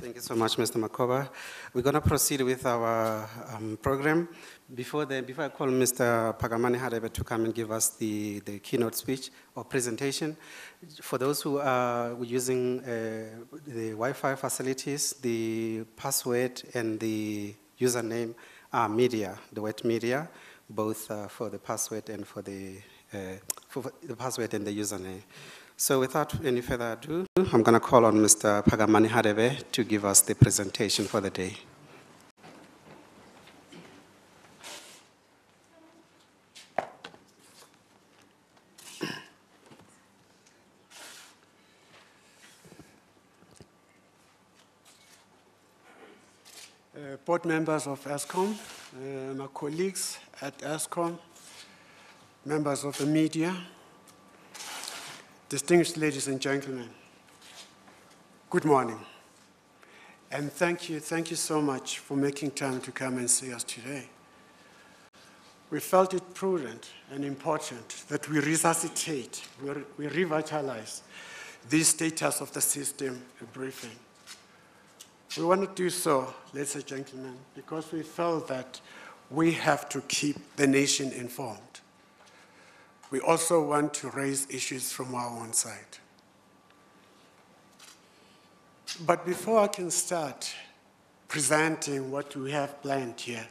Thank you so much, Mr. Makoba. We're going to proceed with our program. Before I call Mr. Phakamani Hadebe to come and give us the keynote speech or presentation, for those who are using the Wi-Fi facilities, the password and the username are media, the word media, both for the password and for the password and the username. So without any further ado, I'm going to call on Mr. Phakamani Hadebe to give us the presentation for the day. Board members of Eskom, my colleagues at Eskom, members of the media, distinguished ladies and gentlemen, good morning. And thank you so much for making time to come and see us today. We felt it prudent and important that we resuscitate, we revitalize the status of the system briefing. We want to do so, ladies and gentlemen, because we felt that we have to keep the nation informed. We also want to raise issues from our own side. But before I can start presenting what we have planned here,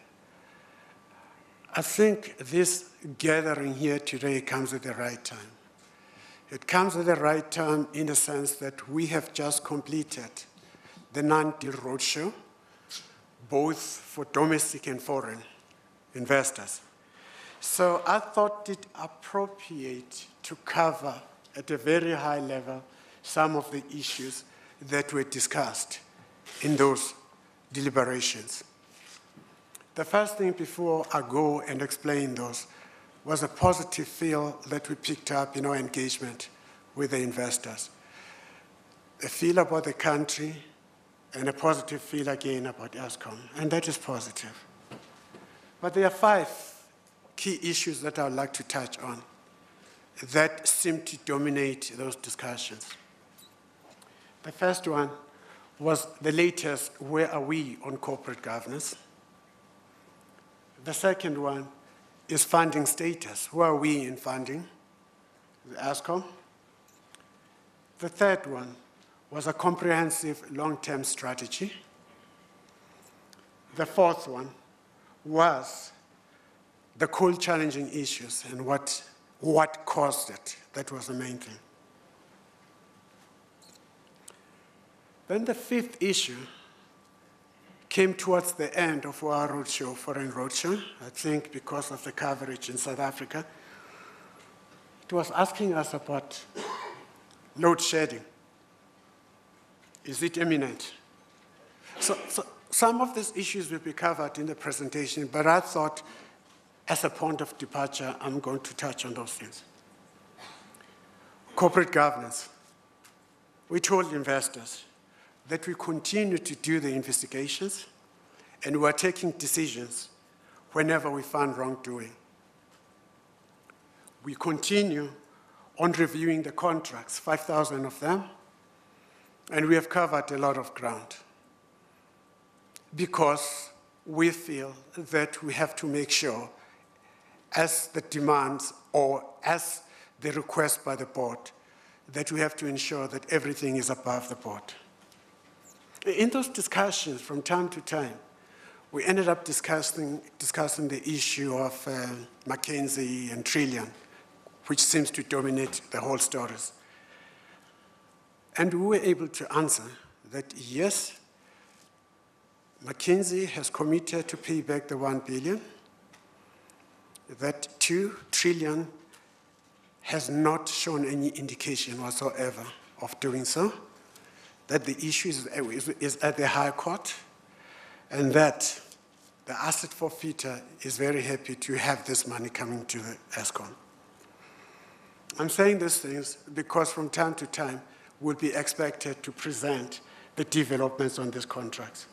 I think this gathering here today comes at the right time. It comes at the right time in the sense that we have just completed the non-deal roadshow, both for domestic and foreign investors. So I thought it appropriate to cover at a very high level some of the issues that were discussed in those deliberations. The first thing before I go and explain those was a positive feel that we picked up in our engagement with the investors. A feel about the country and a positive feel again about Eskom, and that is positive. But there are 5 key issues that I would like to touch on that seem to dominate those discussions. The first one was the latest, where are we on corporate governance? The second one is funding status. Where are we in funding? The Eskom. The third one was a comprehensive long-term strategy. The fourth one was the coal challenging issues and what caused it. That was the main thing. Then the 5th issue came towards the end of our roadshow, foreign roadshow, I think because of the coverage in South Africa. It was asking us about load shedding. Is it imminent? So some of these issues will be covered in the presentation, but I thought as a point of departure, I'm going to touch on those things. Corporate governance. We told investors that we continue to do the investigations and we are taking decisions whenever we find wrongdoing. We continue on reviewing the contracts, 5,000 of them, and we have covered a lot of ground because we feel that we have to make sure, as the demands or as the request by the board, that we have to ensure that everything is above the board. In those discussions, from time to time, we ended up discussing the issue of McKinsey and Trillion, which seems to dominate the whole stories. And we were able to answer that, yes, McKinsey has committed to pay back the 1 billion, that 2 trillion has not shown any indication whatsoever of doing so, that the issue is at the High Court, and that the asset forfeiter is very happy to have this money coming to the Eskom. I'm saying these things because from time to time, we'll be expected to present the developments on these contracts.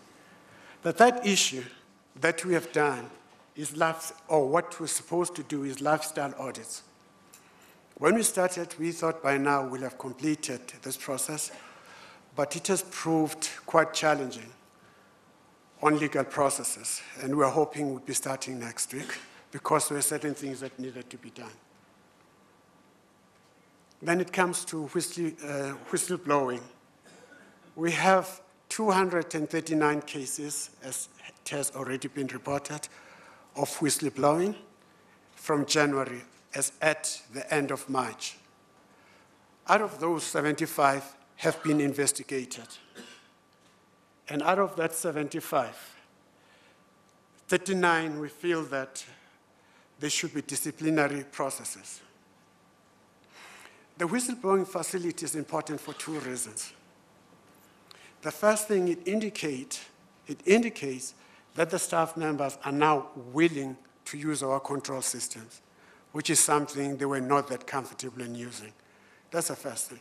The third issue that we have done is what we're supposed to do is lifestyle audits. When we started, we thought by now we'll have completed this process, but it has proved quite challenging on legal processes, and we're hoping we'll be starting next week because there were certain things that needed to be done. When it comes to whistleblowing, we have 239 cases, as it has already been reported, of whistleblowing from January as at the end of March. Out of those, 75 have been investigated. And out of that 75, 39 we feel that there should be disciplinary processes. The whistleblowing facility is important for two reasons. The first thing it indicates that the staff members are now willing to use our control systems, which is something they were not that comfortable in using. That's the first thing.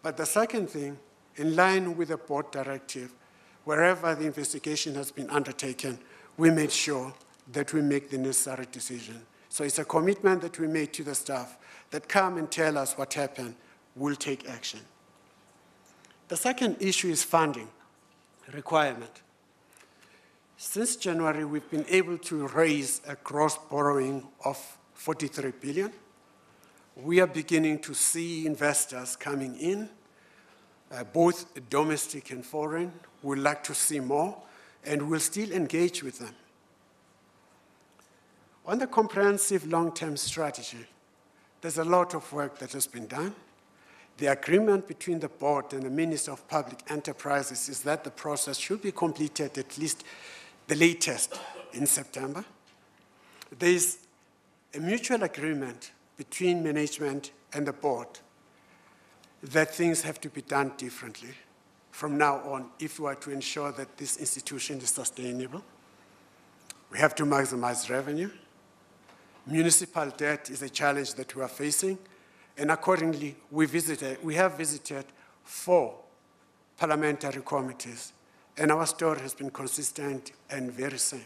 But the second thing, in line with the board directive, wherever the investigation has been undertaken, we made sure that we make the necessary decision. So it's a commitment that we made to the staff that come and tell us what happened, we'll take action. The second issue is funding requirement. Since January, we've been able to raise a gross borrowing of 43 billion. We are beginning to see investors coming in, both domestic and foreign. We'd like to see more, and we'll still engage with them. On the comprehensive long-term strategy, there's a lot of work that has been done. The agreement between the board and the Minister of Public Enterprises is that the process should be completed at least the latest in September. There's a mutual agreement between management and the board that things have to be done differently from now on if we are to ensure that this institution is sustainable. We have to maximize revenue. Municipal debt is a challenge that we are facing, and accordingly, we have visited 4 parliamentary committees, and our story has been consistent and very same.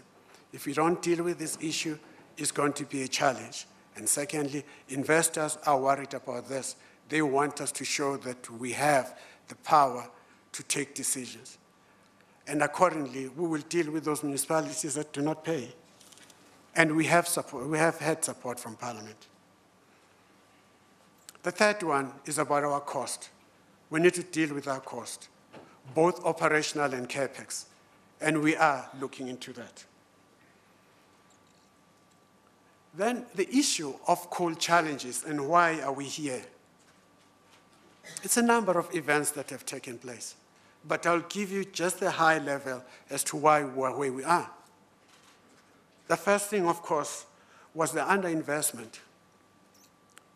If we don't deal with this issue, it's going to be a challenge. And secondly, investors are worried about this. They want us to show that we have the power to take decisions. And accordingly, we will deal with those municipalities that do not pay. And we have support. We have had support from Parliament. The third one is about our cost. We need to deal with our cost, both operational and CapEx, and we are looking into that. Then the issue of coal challenges and why are we here? It's a number of events that have taken place, but I'll give you just a high level as to why we're where we are. The first thing, of course, was the underinvestment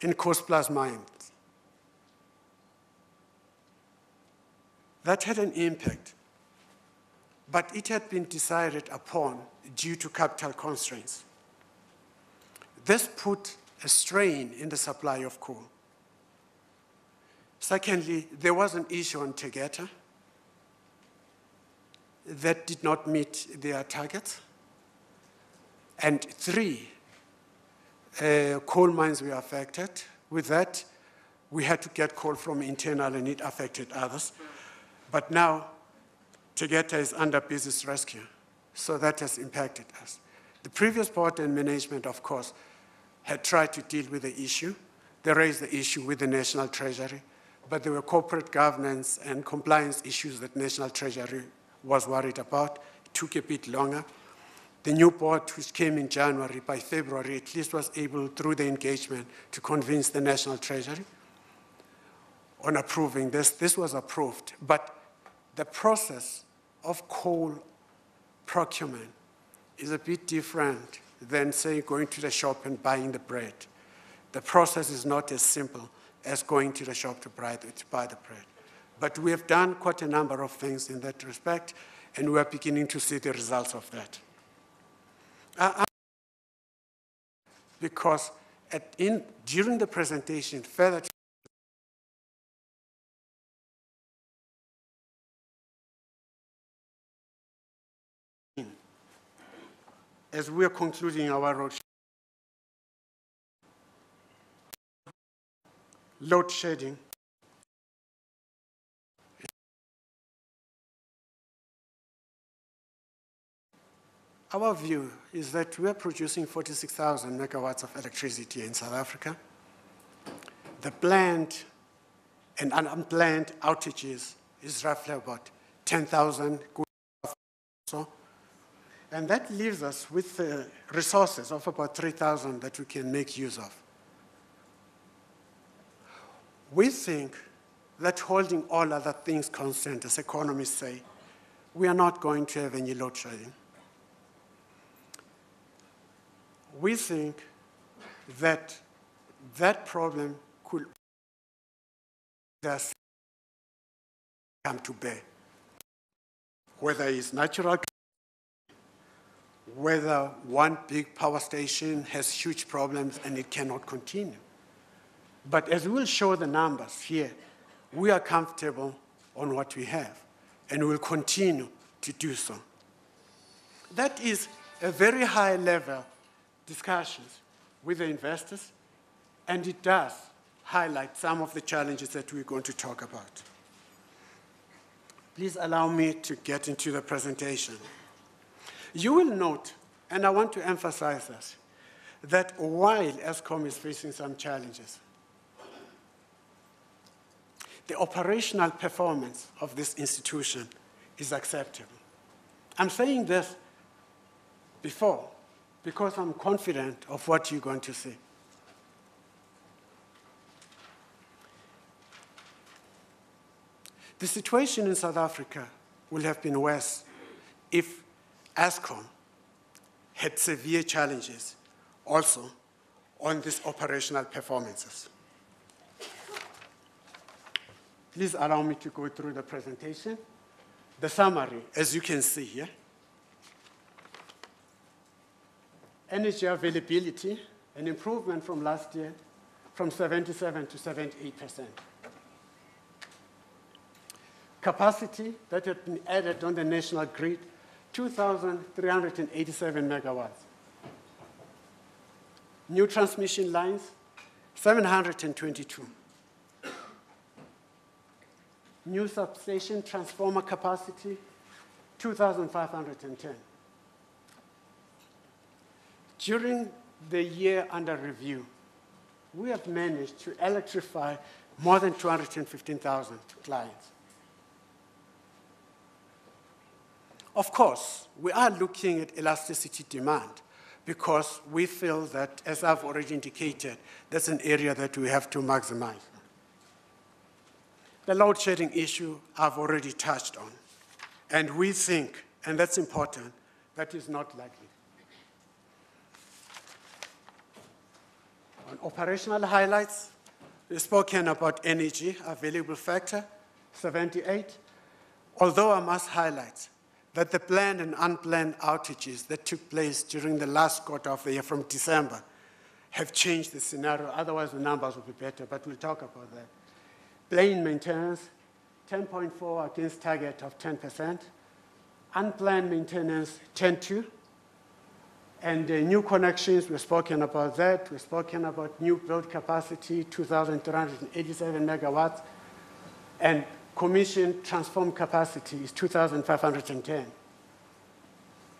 in cost plus mines. That had an impact, but it had been decided upon due to capital constraints. This put a strain in the supply of coal. Secondly, there was an issue on Tegeta that did not meet their targets. And 3, coal mines were affected. With that, we had to get coal from internal and it affected others. But now, Tegeta is under business rescue, so that has impacted us. The previous board and management, of course, had tried to deal with the issue. They raised the issue with the National Treasury, but there were corporate governance and compliance issues that National Treasury was worried about. It took a bit longer. The new board, which came in January, by February, at least was able, through the engagement, to convince the National Treasury on approving this. This was approved, but the process of coal procurement is a bit different than, say, going to the shop and buying the bread. The process is not as simple as going to the shop to buy the bread. But we have done quite a number of things in that respect, and we are beginning to see the results of that. Because during the presentation, further as we are concluding our roadshow, load shedding our view is that we are producing 46,000 megawatts of electricity in South Africa. The planned and unplanned outages is roughly about 10,000 or so. And that leaves us with resources of about 3,000 that we can make use of. We think that holding all other things constant, as economists say, we are not going to have any load shedding. We think that that problem could come to bear, whether it's natural, whether one big power station has huge problems and it cannot continue. But as we'll show the numbers here, we are comfortable on what we have, and we'll continue to do so. That is a very high-level discussions with the investors, and it does highlight some of the challenges that we're going to talk about. Please allow me to get into the presentation. You will note, and I want to emphasize this, that while Eskom is facing some challenges, the operational performance of this institution is acceptable. I'm saying this before because I'm confident of what you're going to see. The situation in South Africa will have been worse if Eskom had severe challenges also on these operational performances. Please allow me to go through the presentation. The summary, as you can see here. Energy availability, an improvement from last year, from 77 to 78%. Capacity that had been added on the national grid, 2,387 megawatts. New transmission lines, 722. New substation transformer capacity, 2,510. During the year under review, we have managed to electrify more than 215,000 clients. Of course, we are looking at elasticity demand because we feel that, as I've already indicated, that's an area that we have to maximize. The load shedding issue I've already touched on. And we think, and that's important, that is not likely. On operational highlights, we've spoken about energy available factor, 78. Although I must highlight that the planned and unplanned outages that took place during the last quarter of the year from December have changed the scenario. Otherwise, the numbers will be better, but we'll talk about that. Planned maintenance, 10.4 against target of 10%. Unplanned maintenance, 10.2. And new connections, we've spoken about that. We've spoken about new build capacity, 2,387 megawatts. And commissioned transform capacity is 2,510.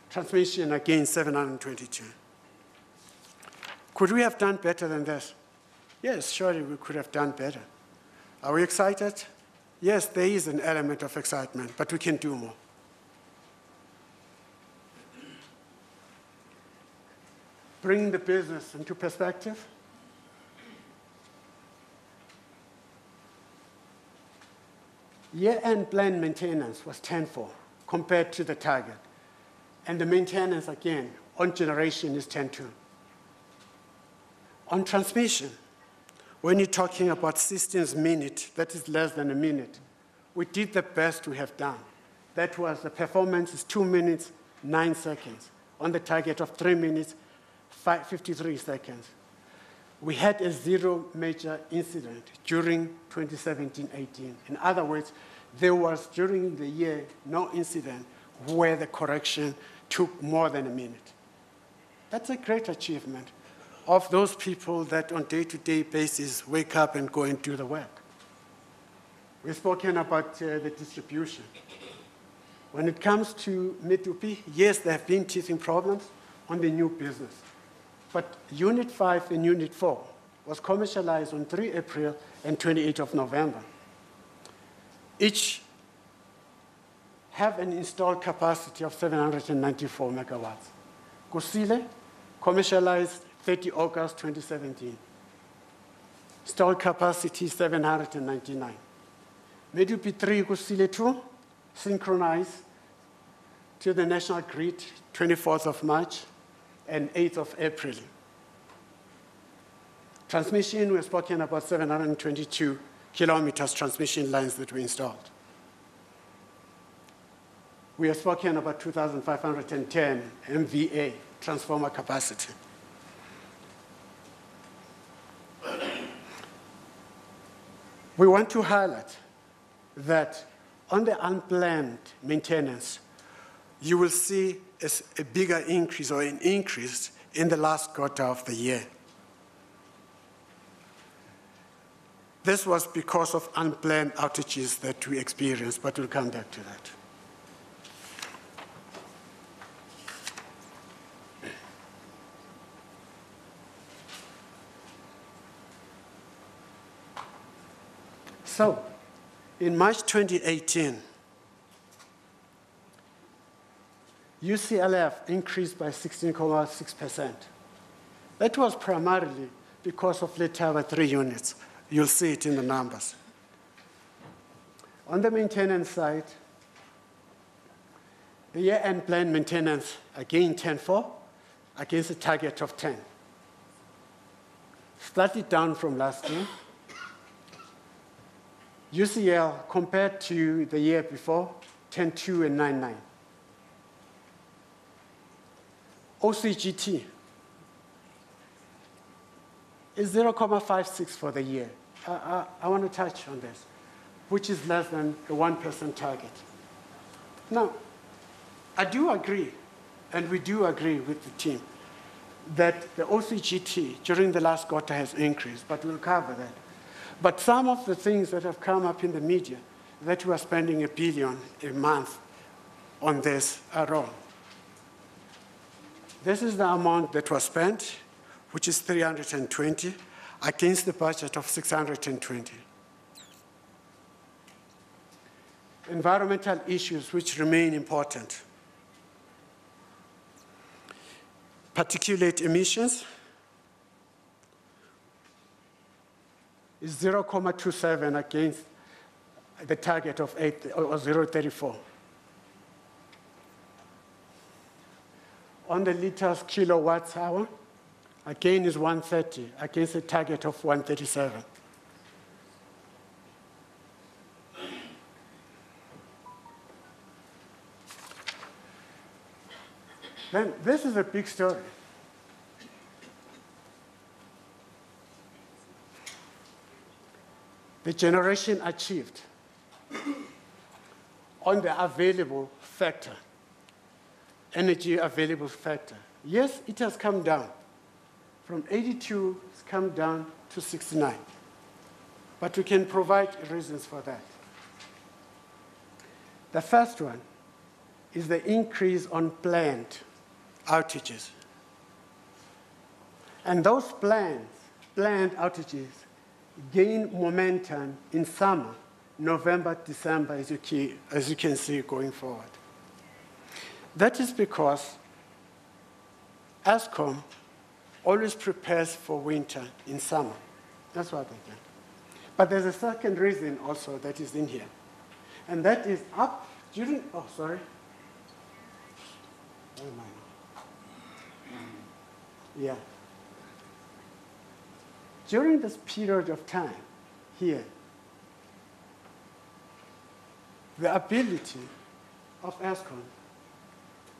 Transmission, again, 722. Could we have done better than this? Yes, surely we could have done better. Are we excited? Yes, there is an element of excitement, but we can do more. Bringing the business into perspective. Year-end planned maintenance was 10.4 compared to the target. And the maintenance, again, on generation is 10.2. On transmission, when you're talking about systems minute, that is less than a minute, we did the best we have done. That was the performance is 2 minutes, 9 seconds. On the target of 3 minutes, 53 seconds. We had a zero major incident during 2017-18. In other words, there was, during the year, no incident where the correction took more than a minute. That's a great achievement of those people that on a day-to-day basis wake up and go and do the work. We've spoken about the distribution. When it comes to Medupi, yes, there have been teething problems on the new business. But Unit 5 and Unit 4 was commercialized on 3 April and 28 of November. Each have an installed capacity of 794 megawatts. Kusile, commercialized 30 August 2017. Installed capacity 799. Medupi 3, Kusile 2, synchronized to the national grid 24th of March and 8th of April. Transmission, we're speaking about 722 kilometers transmission lines that were installed. We are speaking about 2,510 MVA transformer capacity. We want to highlight that on the unplanned maintenance, you will see a bigger increase or an increase in the last quarter of the year. This was because of unplanned outages that we experienced, but we'll come back to that. So, in March 2018, UCLF increased by 16.6%. That was primarily because of Letaba 3 units. You'll see it in the numbers. On the maintenance side, the year-end planned maintenance, again 10.4, against a target of 10. Slightly down from last year. UCL, compared to the year before, 10.2 and 9.9. OCGT is 0.56 for the year. I want to touch on this, which is less than a 1% target. Now, I do agree, and we do agree with the team, that the OCGT during the last quarter has increased, but we'll cover that. But some of the things that have come up in the media, that we are spending $1 billion a month on this are wrong. This is the amount that was spent, which is 320, against the budget of 620. Environmental issues which remain important. Particulate emissions is 0.27 against the target of 0.34. On the liters kilowatts hour, again is 130 against a target of 137. Then this is a big story. The generation achieved on the available factor, energy available factor. Yes, it has come down. From 82, it's come down to 69. But we can provide reasons for that. The first one is the increase on planned outages. And those planned outages gain momentum in summer, November, December, as you can see going forward. That is because Eskom always prepares for winter in summer. That's what they do. But there's a second reason also that is in here. And that is up during, oh, sorry. Where am I? Yeah. During this period of time here, the ability of Eskom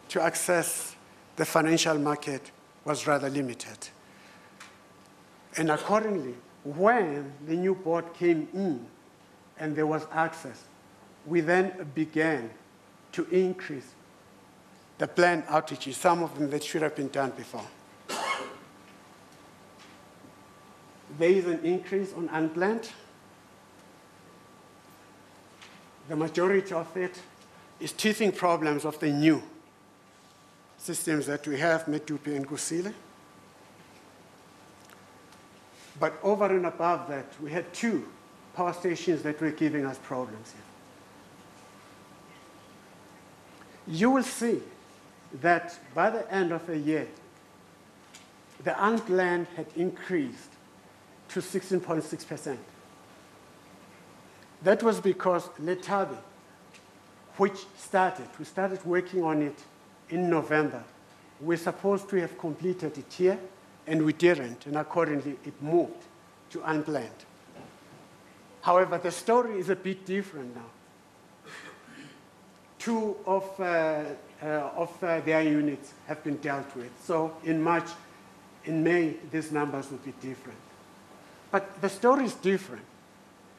to access the financial market was rather limited. And accordingly, when the new board came in and there was access, we then began to increase the planned outages, some of them that should have been done before. There is an increase on unplanned. The majority of it is teething problems of the new systems that we have, Medupi and Kusile. But over and above that, we had 2 power stations that were giving us problems here. You will see that by the end of the year, the unplanned had increased to 16.6%. That was because Lethabe, which we started working on it in November. We're supposed to have completed it here, and we didn't, and accordingly, it moved to unplanned. However, the story is a bit different now. 2 of their units have been dealt with. So in May, these numbers will be different. But the story is different.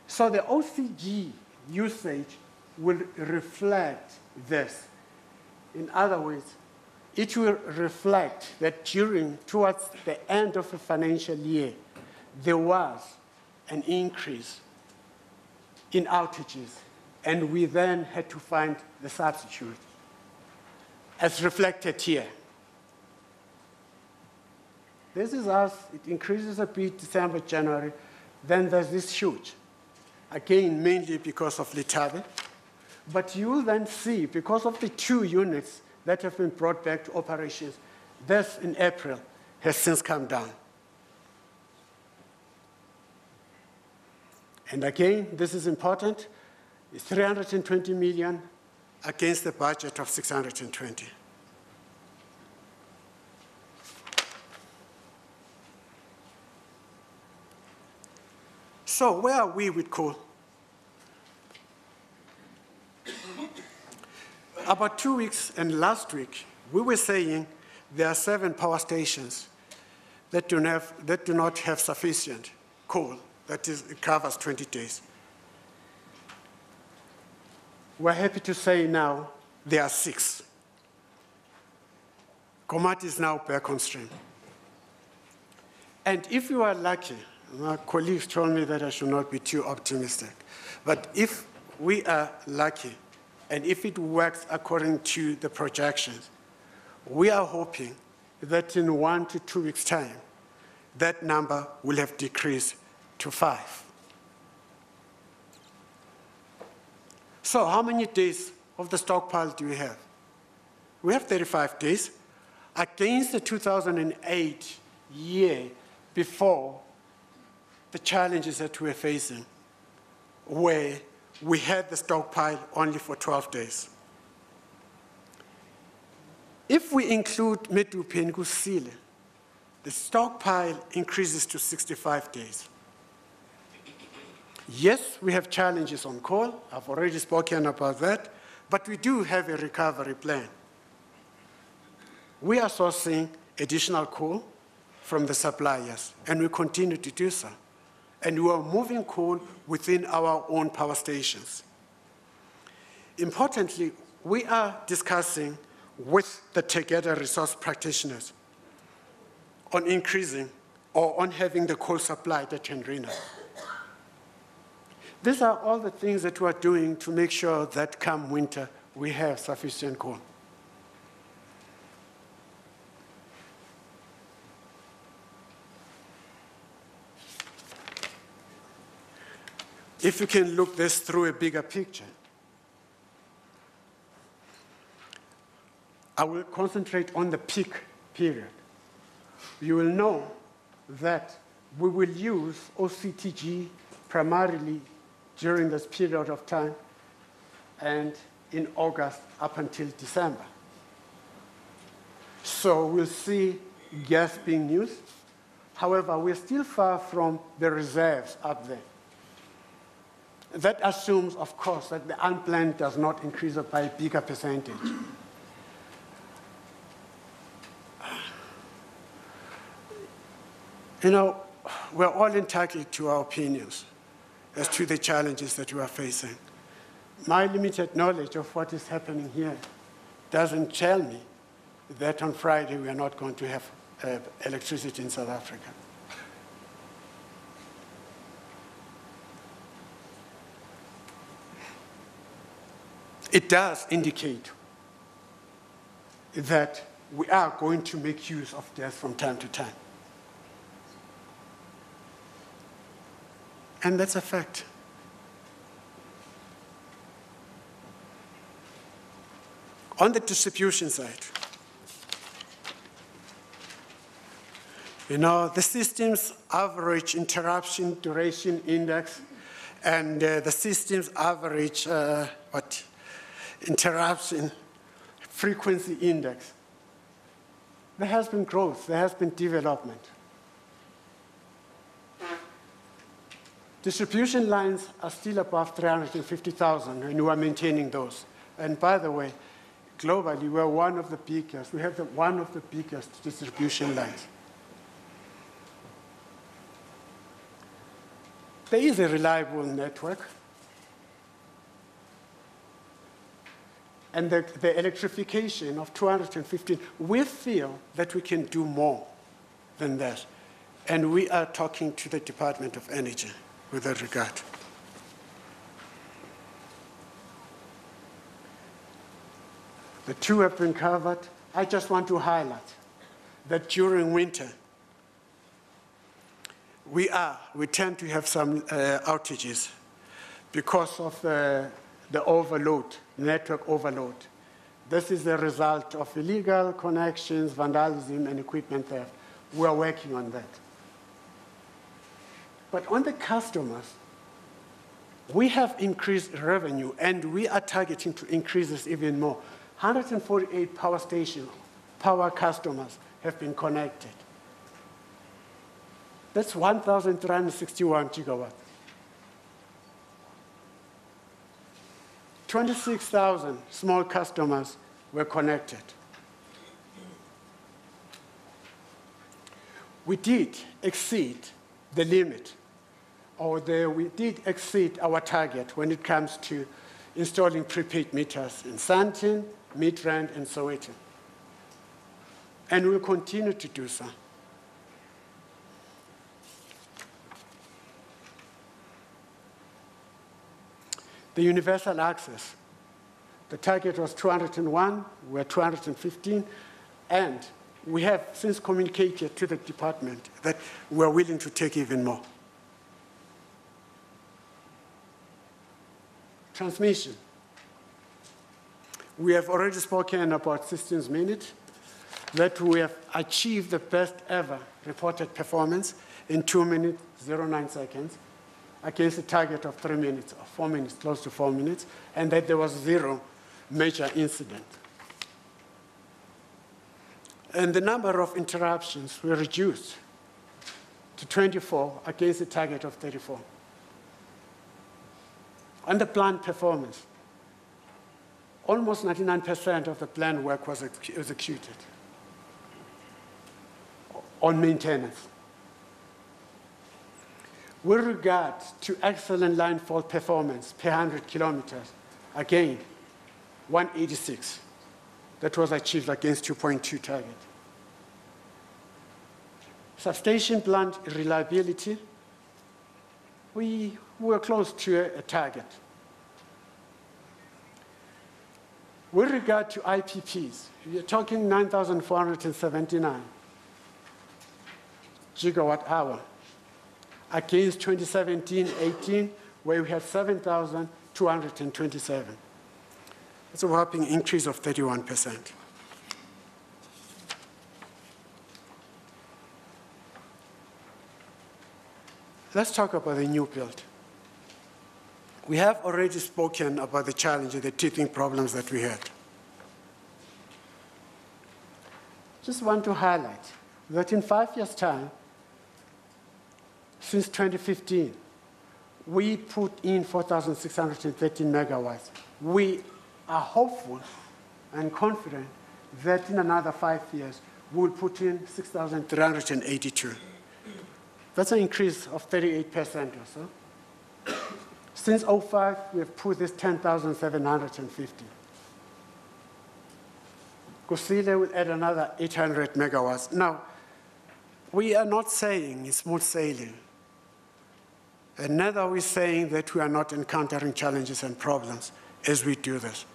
So the OCG usage will reflect this. In other words, it will reflect that towards the end of the financial year, there was an increase in outages, and we then had to find the substitute, as reflected here. This is us. It increases a bit December, January. Then there's this huge, again, mainly because of Lethabe. But you will then see, because of the 2 units that have been brought back to operations, this in April has since come down. And again, this is important. It's 320 million against the budget of 620. So where are we with coal? About 2 weeks and last week, we were saying there are 7 power stations that do not have sufficient coal. That is, it covers 20 days. We're happy to say now there are 6. Komati is now back on stream. And if you are lucky, my colleagues told me that I should not be too optimistic, but if we are lucky, and if it works according to the projections, we are hoping that in 1 to 2 weeks' time, that number will have decreased to 5. So how many days of the stockpile do we have? We have 35 days against the 2008 year before the challenges that we're facing, where we had the stockpile only for 12 days. If we include Medupi and Kusile, the stockpile increases to 65 days. Yes, we have challenges on coal. I've already spoken about that, but we do have a recovery plan. We are sourcing additional coal from the suppliers, and we continue to do so. And we are moving coal within our own power stations. Importantly, we are discussing with the Tegeta resource practitioners on increasing or on having the coal supplied at Hendrina. These are all the things that we are doing to make sure that come winter, we have sufficient coal. If you can look this through a bigger picture, I will concentrate on the peak period. You will know that we will use OCTG primarily during this period of time and in August up until December. So we'll see gas being used. However, we're still far from the reserves up there. That assumes, of course, that the unplanned does not increase by a bigger percentage. You know, we're all entitled to our opinions as to the challenges that we are facing. My limited knowledge of what is happening here doesn't tell me that on Friday we are not going to have electricity in South Africa. it does indicate that we are going to make use of gas from time to time. And that's a fact. On the distribution side, the system's average interruption duration index and the system's average interruption frequency index. There has been growth, there has been development. Distribution lines are still above 350,000, and we are maintaining those. And by the way, globally, we are one of the biggest. We have one of the biggest distribution lines. There is a reliable network. And the electrification of 215, we feel that we can do more than that. And we are talking to the Department of Energy with that regard. The two have been covered. I just want to highlight that during winter, we tend to have some outages because of the overload, network overload. This is the result of illegal connections, vandalism, and equipment theft. We are working on that. But on the customers, we have increased revenue, and we are targeting to increase this even more. 148 power station, power customers have been connected. That's 1,361 gigawatts. 26,000 small customers were connected. We did exceed the limit, we did exceed our target when it comes to installing prepaid meters in Sandton, Midrand, and Soweto. And we'll continue to do so. The universal access, the target was 201, we're 215, and we have since communicated to the department that we're willing to take even more. Transmission. We have already spoken about systems minute, that we have achieved the best ever reported performance in 2 minutes, 09 seconds, against a target of 3 minutes, or 4 minutes, close to 4 minutes, and that there was 0 major incident. And the number of interruptions were reduced to 24 against a target of 34. On the plant performance, almost 99% of the planned work was executed on maintenance. With regard to excellent line fault performance per 100 kilometers, again, 186. That was achieved against 2.2 target. Substation plant reliability, we were close to a target. With regard to IPPs, we are talking 9,479 gigawatt hour against 2017-18, where we had 7,227. That's a whopping increase of 31%. Let's talk about the new build. We have already spoken about the challenges, the teething problems that we had. Just want to highlight that in 5 years' time, since 2015, we put in 4,613 megawatts. We are hopeful and confident that in another 5 years, we'll put in 6,382. That's an increase of 38% or so. Since 2005, we have put this 10,750. Kusile will add another 800 megawatts. Now, we are not saying it's smooth sailing. And neither are we saying that we are not encountering challenges and problems as we do this.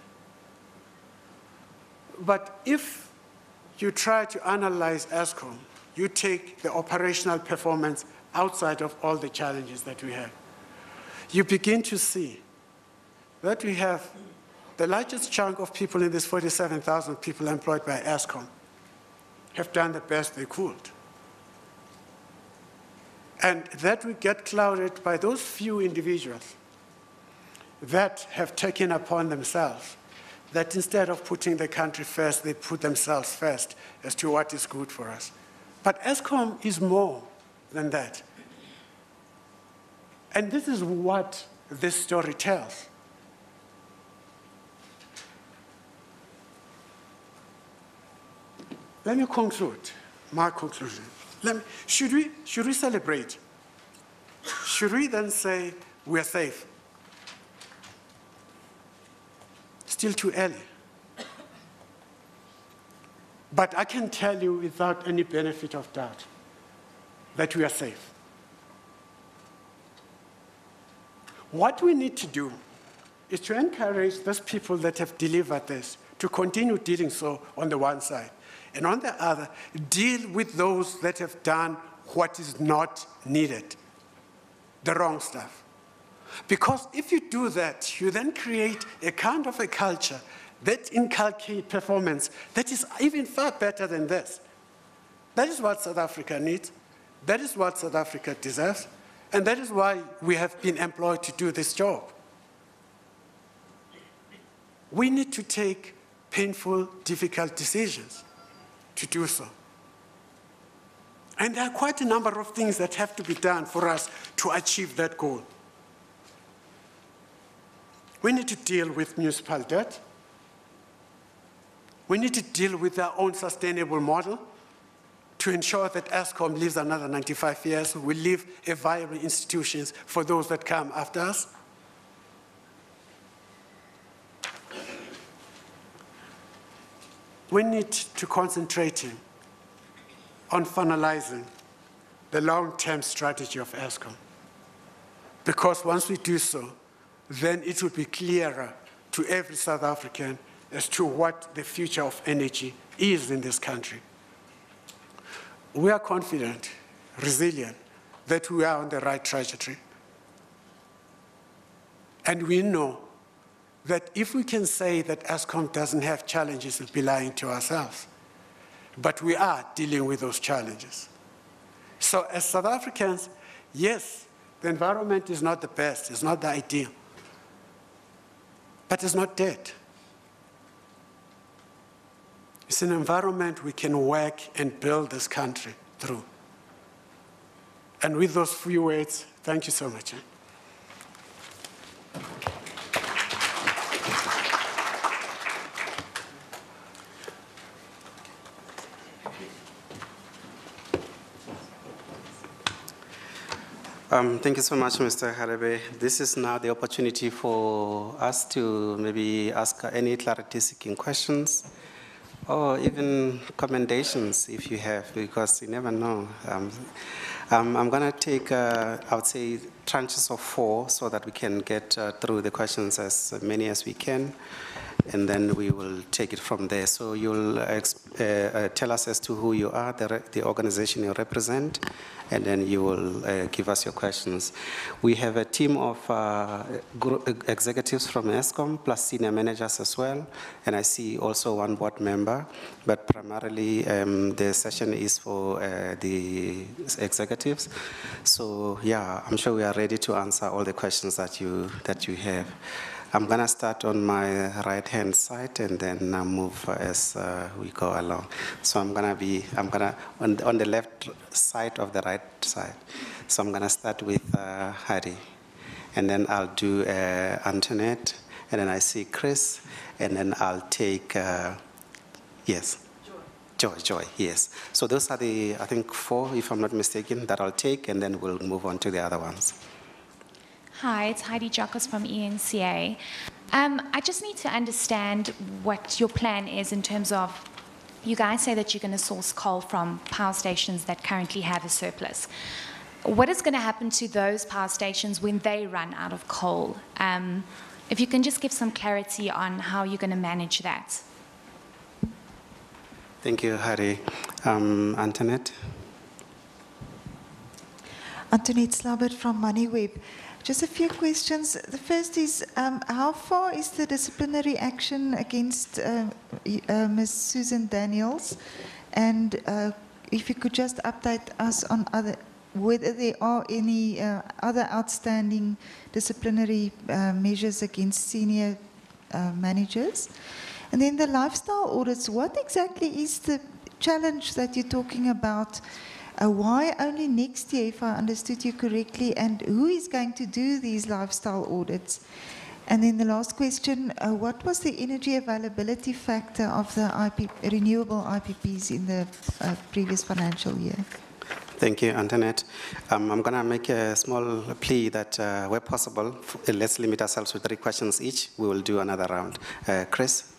But if you try to analyze Eskom, you take the operational performance outside of all the challenges that we have, you begin to see that we have the largest chunk of people in this 47,000 people employed by Eskom have done the best they could. And that we get clouded by those few individuals that have taken upon themselves that instead of putting the country first, they put themselves first as to what is good for us. But Eskom is more than that. And this is what this story tells. Let me conclude my conclusion. Should we celebrate? Should we then say we're safe? Still too early. But I can tell you without any benefit of doubt that we are safe. What we need to do is to encourage those people that have delivered this to continue doing so on the one side, and on the other, deal with those that have done what is not needed, the wrong stuff. Because if you do that, you then create a kind of a culture that inculcates performance that is even far better than this. That is what South Africa needs. That is what South Africa deserves. And that is why we have been employed to do this job. We need to take painful, difficult decisions to do so. And there are quite a number of things that have to be done for us to achieve that goal. We need to deal with municipal debt. We need to deal with our own sustainable model to ensure that Eskom lives another 95 years. We leave a viable institutions for those that come after us. We need to concentrate on finalizing the long-term strategy of Eskom. Because once we do so, then it will be clearer to every South African as to what the future of energy is in this country. We are confident, resilient, that we are on the right trajectory. And we know that if we can say that Eskom doesn't have challenges, we'll be lying to ourselves. But we are dealing with those challenges. So as South Africans, yes, the environment is not the best, it's not the ideal, but it's not dead. It's an environment we can work and build this country through. And with those few words, thank you so much. Thank you so much, Mr. Hadebe. This is now the opportunity for us to maybe ask any clarity-seeking questions or even commendations if you have, because you never know. I'm going to take, I would say, tranches of 4 so that we can get through the questions as many as we can, and then we will take it from there. So you'll tell us as to who you are, the organization you represent, and then you will give us your questions. We have a team of executives from Eskom, plus senior managers as well, and I see also one board member, but primarily the session is for the executives. So yeah, I'm sure we are ready to answer all the questions that you have. I'm going to start on my right-hand side and then move as we go along. So I'm going to, on the left side of the right side. So I'm going to start with Hari, and then I'll do Antoinette, and then I see Chris, and then I'll take, yes. Joy, yes. So those are the, I think, 4, if I'm not mistaken, that I'll take, and then we'll move on to the other ones. Hi, it's Heidi Jacques from ENCA. I just need to understand what your plan is in terms of, you guys say that you're going to source coal from power stations that currently have a surplus. What is going to happen to those power stations when they run out of coal? If you can just give some clarity on how you're going to manage that. Thank you, Harry. Antoinette? Antoinette Slabbert from MoneyWeb. Just a few questions. The first is, how far is the disciplinary action against Ms. Susan Daniels? And if you could just update us on whether there are any other outstanding disciplinary measures against senior managers. And then the lifestyle audits, what exactly is the challenge that you're talking about? Why only next year, if I understood you correctly, and who is going to do these lifestyle audits? And then the last question, what was the energy availability factor of the renewable IPPs in the previous financial year? Thank you, Antoinette. I'm going to make a small plea that where possible, let's limit ourselves to 3 questions each. We will do another round. Chris?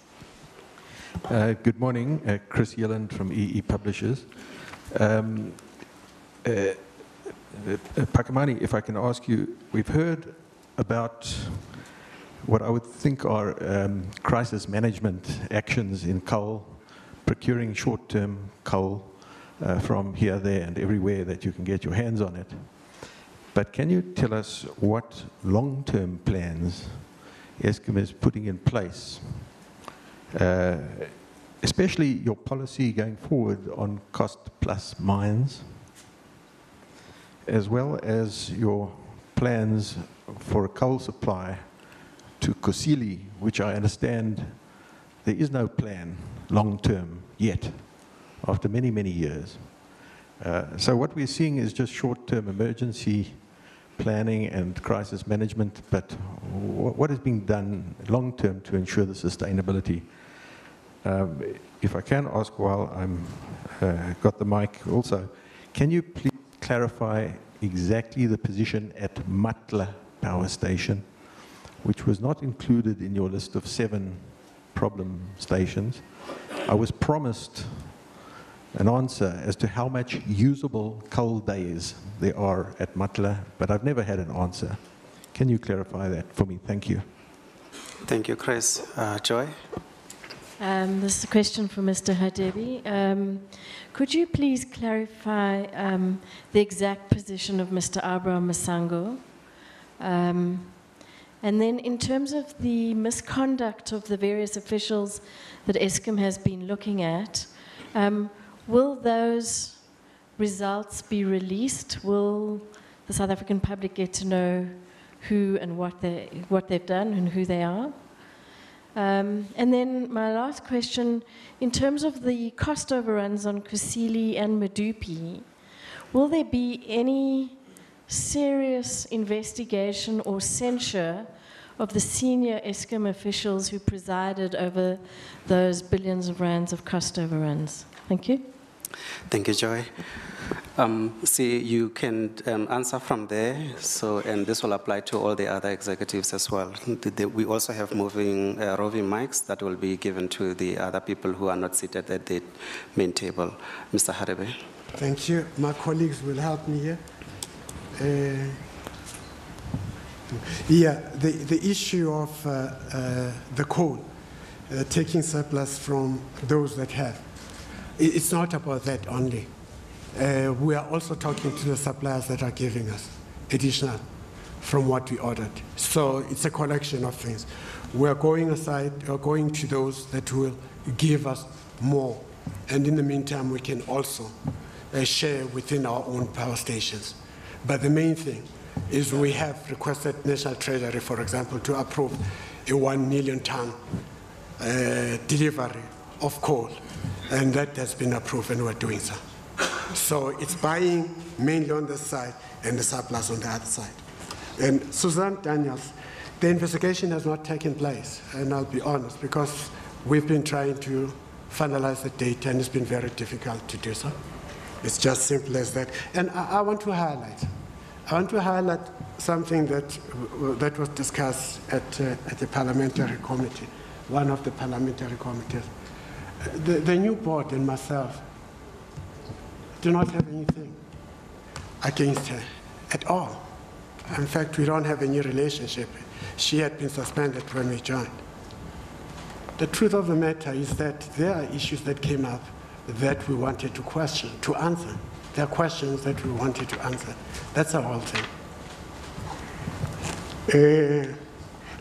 Good morning, Chris Yelland from EE Publishers. Phakamani, if I can ask you, we've heard about what I would think are crisis management actions in coal, procuring short-term coal from here, there, and everywhere that you can get your hands on it. But can you tell us what long-term plans Eskom is putting in place, especially your policy going forward on cost-plus mines, as well as your plans for a coal supply to Kusile, which I understand there is no plan long-term yet, after many, many years. So what we're seeing is just short-term emergency planning and crisis management, but what is being done long-term to ensure the sustainability? If I can ask while I'm got the mic also, can you please clarify exactly the position at Matla Power Station, which was not included in your list of 7 problem stations? I was promised an answer as to how much usable coal days there are at Matla, but I've never had an answer. Can you clarify that for me? Thank you. Thank you, Chris. Joy? This is a question for Mr. Hadebe. Could you please clarify the exact position of Mr. Abraham Masango? And then in terms of the misconduct of the various officials that Eskom has been looking at, will those results be released? Will the South African public get to know who and what they've done and who they are? And then my last question, in terms of the cost overruns on Kusile and Medupi, will there be any serious investigation or censure of the senior Eskom officials who presided over those billions of rands of cost overruns? Thank you. Thank you, Joy. See, you can answer from there, and this will apply to all the other executives as well. We also have roving mics that will be given to the other people who are not seated at the main table. Mr. Hadebe. Thank you. My colleagues will help me here. The issue of the coal, taking surplus from those that have, it's not about that only. We are also talking to the suppliers that are giving us additional from what we ordered. So it's a collection of things. We are going to those that will give us more. And in the meantime, we can also share within our own power stations. But the main thing is we have requested National Treasury, for example, to approve a 1 million ton delivery of coal. And that has been approved, and we're doing so. So it's buying mainly on this side and the surplus on the other side. And Susan Daniels, the investigation has not taken place, and I'll be honest, because we've been trying to finalize the data, and it's been very difficult to do so. It's just simple as that. And I want to highlight something that was discussed at the parliamentary committee, one of the parliamentary committees. The new board and myself do not have anything against her at all. In fact, we don't have any relationship. She had been suspended when we joined. The truth of the matter is that there are issues that came up that we wanted to answer. There are questions that we wanted to answer. That's the whole thing.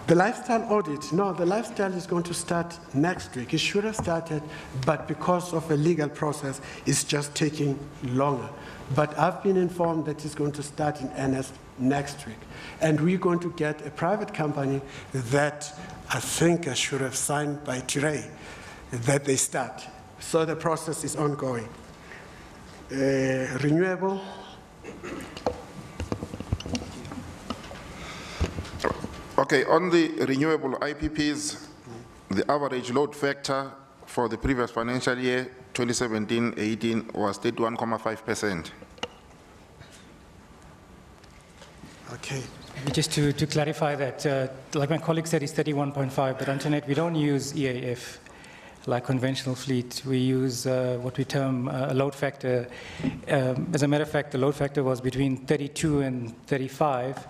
The lifestyle audit, no, the lifestyle is going to start next week. It should have started, but because of a legal process, it's just taking longer. But I've been informed that it's going to start in earnest next week. And we're going to get a private company that I think I should have signed by today, that they start. So the process is ongoing. Renewable. Okay, on the renewable IPPs, the average load factor for the previous financial year, 2017-18, was 31.5%. Okay. Just to clarify that, like my colleague said, it's 31.5, but Antoinette, we don't use EAF like conventional fleet. We use what we term a load factor. As a matter of fact, the load factor was between 32 and 35,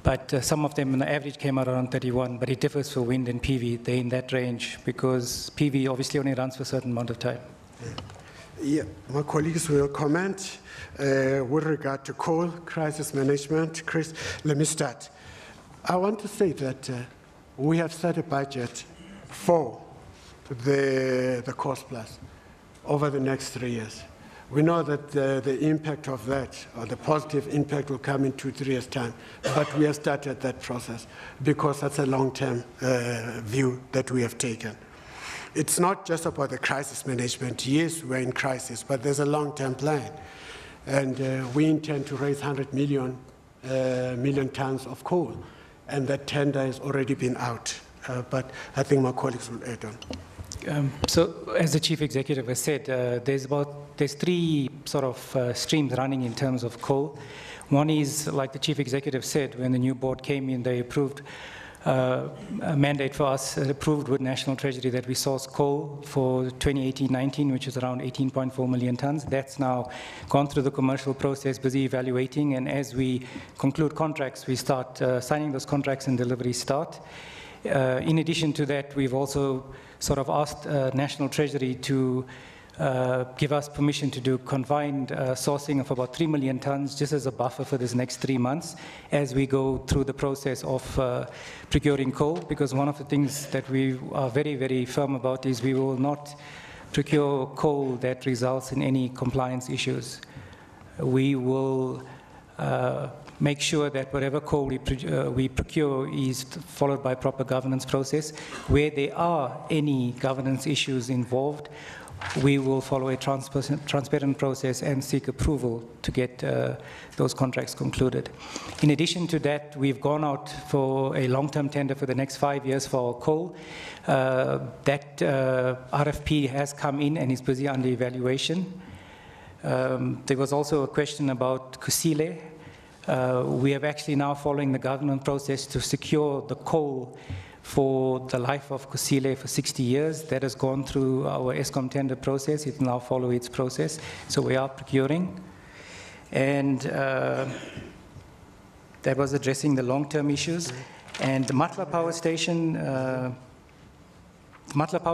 but some of them on the average came out around 31, but it differs for wind and PV. They're in that range because PV obviously only runs for a certain amount of time. Yeah, my colleagues will comment with regard to coal crisis management. Chris, let me start. I want to say that we have set a budget for the cost plus over the next 3 years. We know that the impact of that, or the positive impact, will come in 2-3 years' time, but we have started that process because that's a long-term view that we have taken. It's not just about the crisis management. Yes, we're in crisis, but there's a long-term plan. And we intend to raise 100 million tons of coal, and that tender has already been out. But I think my colleagues will add on. So, as the chief executive has said, there's three sort of streams running in terms of coal. One is, like the chief executive said, when the new board came in, they approved a mandate for us, approved with National Treasury, that we source coal for 2018-19, which is around 18.4 million tons. That's now gone through the commercial process, busy evaluating, and as we conclude contracts, we start signing those contracts and delivery start. In addition to that, we've also sort of asked National Treasury to give us permission to do confined sourcing of about 3 million tons, just as a buffer for this next 3 months as we go through the process of procuring coal, because one of the things that we are very, very firm about is we will not procure coal that results in any compliance issues. We will make sure that whatever coal we procure is followed by proper governance process. Where there are any governance issues involved, we will follow a transparent process and seek approval to get those contracts concluded. In addition to that, we've gone out for a long-term tender for the next 5 years for coal. That RFP has come in and is busy under evaluation. There was also a question about Kusile. We are actually now following the government process to secure the coal for the life of Kusile for 60 years. That has gone through our Eskom tender process. It will now follow its process. So we are procuring. And that was addressing the long-term issues. And the Matla Power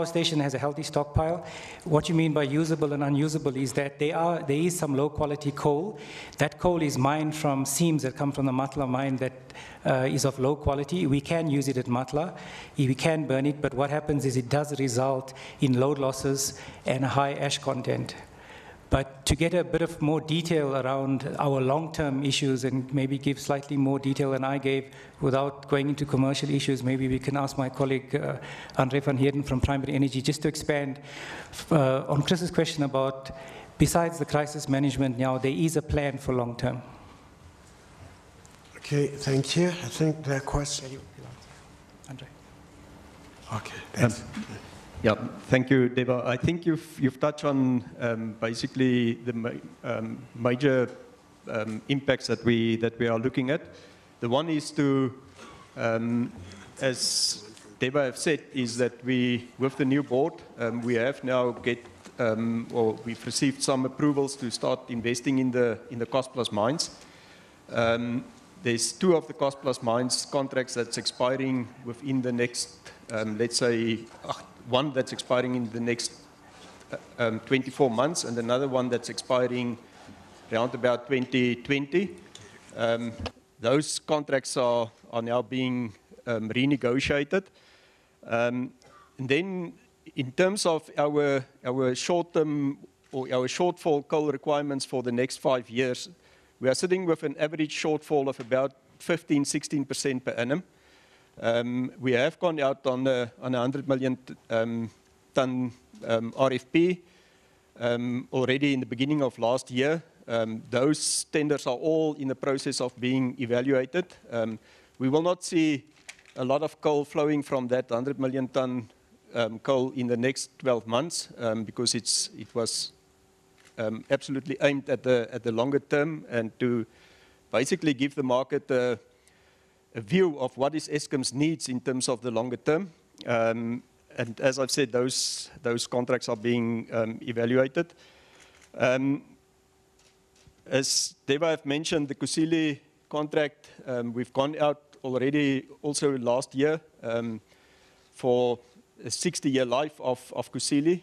Station has a healthy stockpile. What you mean by usable and unusable is that there is some low-quality coal. That coal is mined from seams that come from the Matla mine that is of low quality. We can use it at Matla. We can burn it, but what happens is it does result in load losses and a high ash content. But to get a bit of more detail around our long-term issues and maybe give slightly more detail than I gave without going into commercial issues, maybe we can ask my colleague Andre van Heerden from Primary Energy just to expand on Chris's question about, besides the crisis management now, there is a plan for long-term. Okay, thank you. I think the question. Andre. Okay, thanks. Yeah, thank you, Deva. I think you've touched on basically the major impacts that we are looking at. The one is to, as Deva have said, is that with the new board, we have now we've received some approvals to start investing in the cost plus mines. There's 2 of the cost plus mines contracts that's expiring within the next, let's say, one that's expiring in the next 24 months, and another one that's expiring around about 2020. Those contracts are now being renegotiated. And then in terms of our short-term or our shortfall coal requirements for the next 5 years, we are sitting with an average shortfall of about 15–16% per annum. We have gone out on a 100 million ton RFP already in the beginning of last year. Those tenders are all in the process of being evaluated. We will not see a lot of coal flowing from that 100 million ton coal in the next 12 months because it was absolutely aimed at the longer term and to basically give the market a view of what is Eskom's needs in terms of the longer term. And as I've said, those contracts are being evaluated. As Deva have mentioned, the Kusile contract, we've gone out already also last year for a 60-year life of Kusile.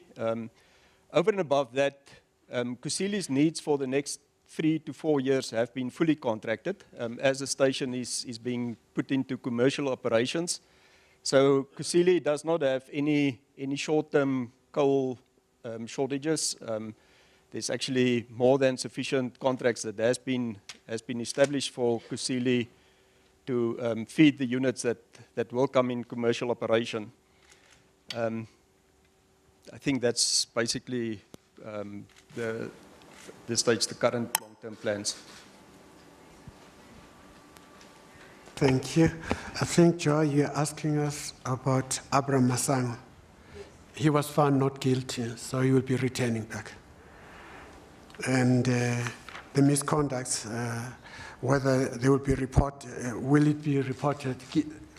Over and above that, Kusile's needs for the next 3 to 4 years have been fully contracted as the station is being put into commercial operations. So Kusile does not have any short-term coal shortages. There's actually more than sufficient contracts that has been established for Kusile to feed the units that will come in commercial operation. I think that's basically the current long-term plans. Thank you. I think, Joy, you're asking us about Abraham Masango. He was found not guilty, so he will be returning back. And the misconducts, whether they will be reported, will it be reported?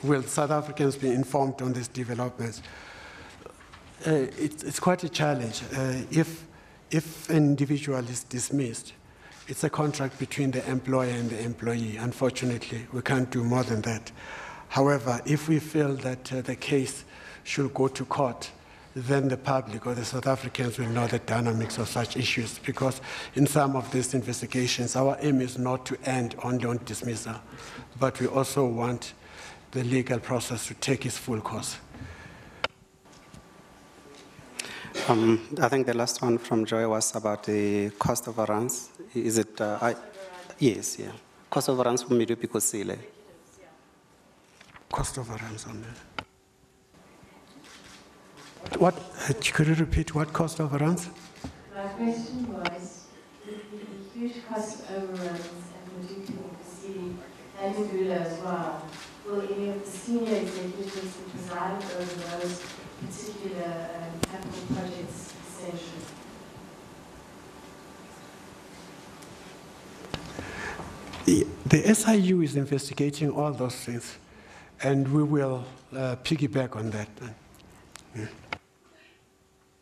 Will South Africans be informed on these developments? It's quite a challenge. If an individual is dismissed, it's a contract between the employer and the employee. Unfortunately, we can't do more than that. However, if we feel that the case should go to court, then the public or the South Africans will know the dynamics of such issues, because in some of these investigations, our aim is not to end only on dismissal, but we also want the legal process to take its full course. I think the last one from Joy was about the cost overruns. Is it? Yes, yeah. Cost overruns for Medupi Kusile. Cost overruns on that. What? Could you repeat what cost overruns? My question was, with the huge cost overruns at Medupi Kusile and Ngula as well, will any of the senior executives who preside over those particular capital projects extension? The SIU is investigating all those things, and we will piggyback on that. Yeah.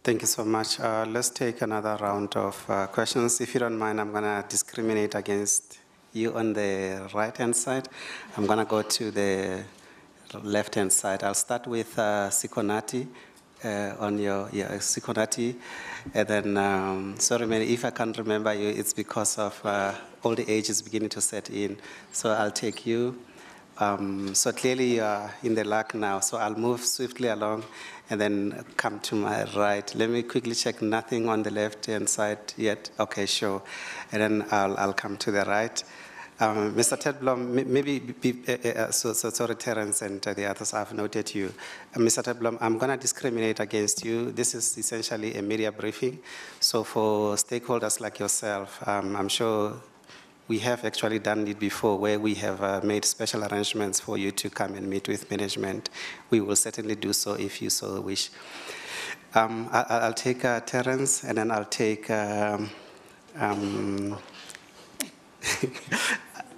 Thank you so much. Let's take another round of questions. If you don't mind, I'm going to discriminate against you on the right-hand side. I'm going to go to the left-hand side. I'll start with Sikonati on your Sikonati. And then, sorry, man, if I can't remember you, it's because of all the age is beginning to set in. So I'll take you. So clearly you are in the luck now. So I'll move swiftly along and then come to my right. Let me quickly check, nothing on the left-hand side yet. Okay, sure. And then I'll come to the right. Mr. Ted Blom, maybe, sorry, Terence and the others, I've noted you. Mr. Ted Blom, I'm going to discriminate against you. This is essentially a media briefing. So for stakeholders like yourself, I'm sure we have actually done it before where we have made special arrangements for you to come and meet with management. We will certainly do so if you so wish. I'll take Terence, and then I'll take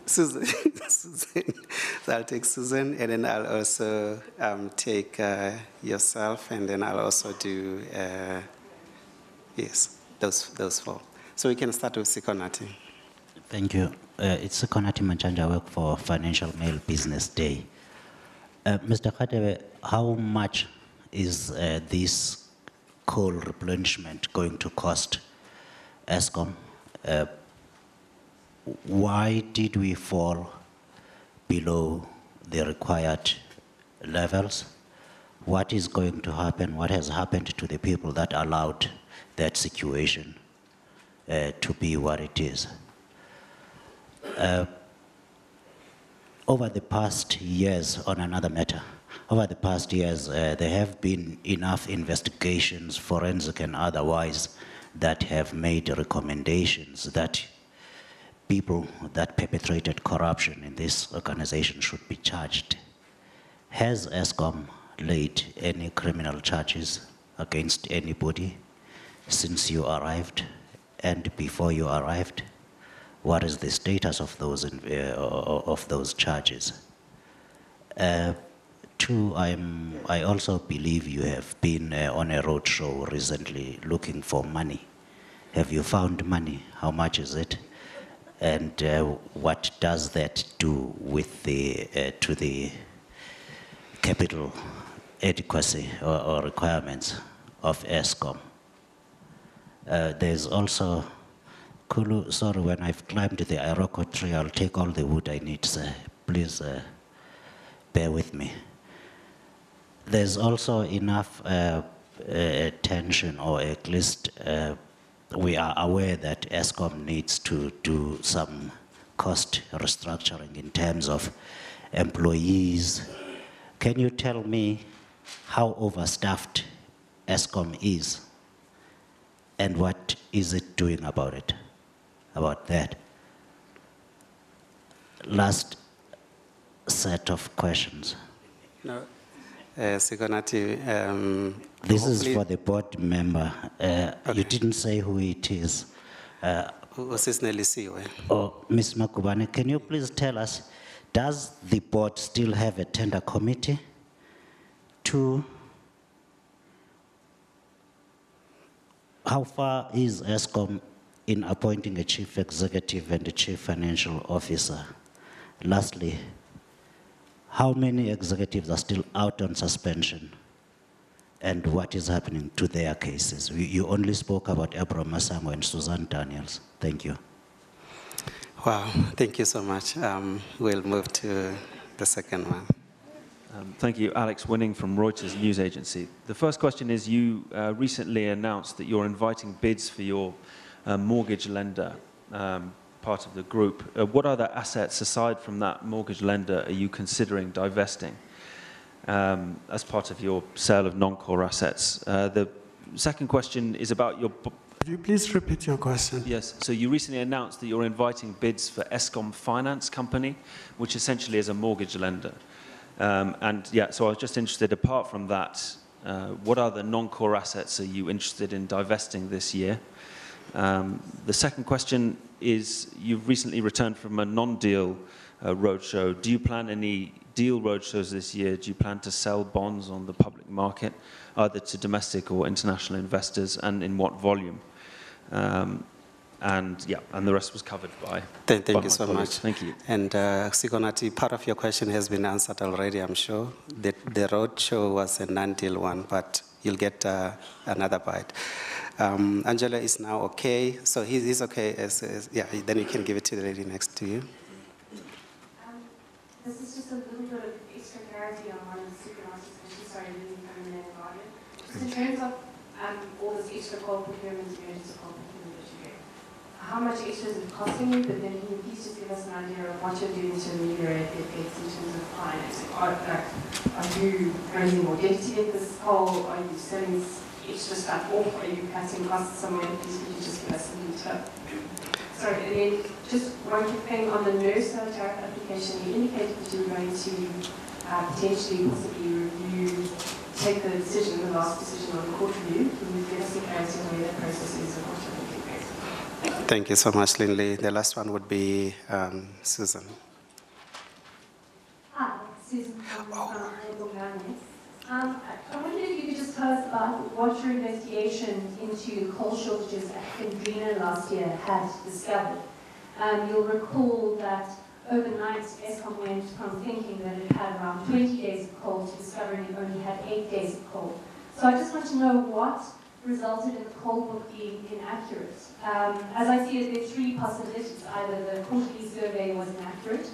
Susan. So I'll take Susan, and then I'll also take yourself, and then I'll also do, yes, those four. So we can start with Sikonati. Thank you. It's Sikonati Manchanja. I work for Financial Mail Business Day. Mr. Hadebe, how much is this coal replenishment going to cost Eskom? Why did we fall below the required levels? What is going to happen? What has happened to the people that allowed that situation to be what it is? Over the past years, on another matter, over the past years, there have been enough investigations, forensic and otherwise, that have made recommendations that people that perpetrated corruption in this organization should be charged. Has Eskom laid any criminal charges against anybody since you arrived and before you arrived? What is the status of those charges? Two, I also believe you have been on a roadshow recently looking for money. Have you found money? How much is it? And what does that do with to the capital adequacy or requirements of Eskom? There's also, Kulu, sorry, when I've climbed the Iroko tree, I'll take all the wood I need, sir. Please bear with me. There's also enough attention, or at least we are aware that Eskom needs to do some cost restructuring in terms of employees. Can you tell me how overstaffed Eskom is and what is it doing about it, about that? Last set of questions. No. Sigonati, this is for the board member. Okay. You didn't say who it is. Oh, Ms. Makubane, can you please tell us, does the board still have a tender committee? Two, how far is Eskom in appointing a chief executive and a chief financial officer? Lastly, how many executives are still out on suspension? And what is happening to their cases? You only spoke about Abraham Masango and Susan Daniels. Thank you. Wow, thank you so much. We'll move to the second one. Thank you, Alex Winning from Reuters News Agency. The first question is, you recently announced that you're inviting bids for your mortgage lender part of the group. What other assets aside from that mortgage lender are you considering divesting as part of your sale of non-core assets? The second question is about your... Could you please repeat your question? Yes, so you recently announced that you're inviting bids for Eskom Finance Company, which essentially is a mortgage lender. And yeah, so I was just interested, apart from that, what other non-core assets are you interested in divesting this year? The second question is, you've recently returned from a non-deal roadshow. Do you plan any deal roadshows this year? Do you plan to sell bonds on the public market, either to domestic or international investors, and in what volume? And yeah, and the rest was covered by Thank you my so colleagues. much. Thank you. And Sigonati, part of your question has been answered already, I'm sure. The roadshow was a non-deal one, but you'll get another bite. Angela is now okay, so he's okay. Yeah, then you can give it to the lady next to you. This is just a little bit of extra clarity on one of the Sigonati's questions. Sorry, really from the Guardian. Just in terms of all this extra coal procurement, emergency coal procurement that you do, how much extra is it costing you? But then can you please just give us an idea of what you're doing to ameliorate the effects in terms of financing? Are you raising more density at this coal? Are you selling extra stuff off? Are you cutting costs somewhere? Please could you just give us some detail? Sorry, and then just one quick thing on the nurse tariff application. You indicated that you were going to potentially possibly review, take the decision, the last decision on the court review. Can you give us some clarity on where that process is and what you're looking at? Thank you so much, Lindley. The last one would be Susan. Hi, Susan from Overruns. I wonder if you could just tell us about what your investigation into coal shortages at Kendrina last year had discovered. You'll recall that overnight Eskom went from thinking that it had around 20 days of coal to discovering it only had 8 days of coal. So I just want to know what resulted in the coal book being inaccurate. As I see it, there are three possibilities. Either the quarterly survey was inaccurate,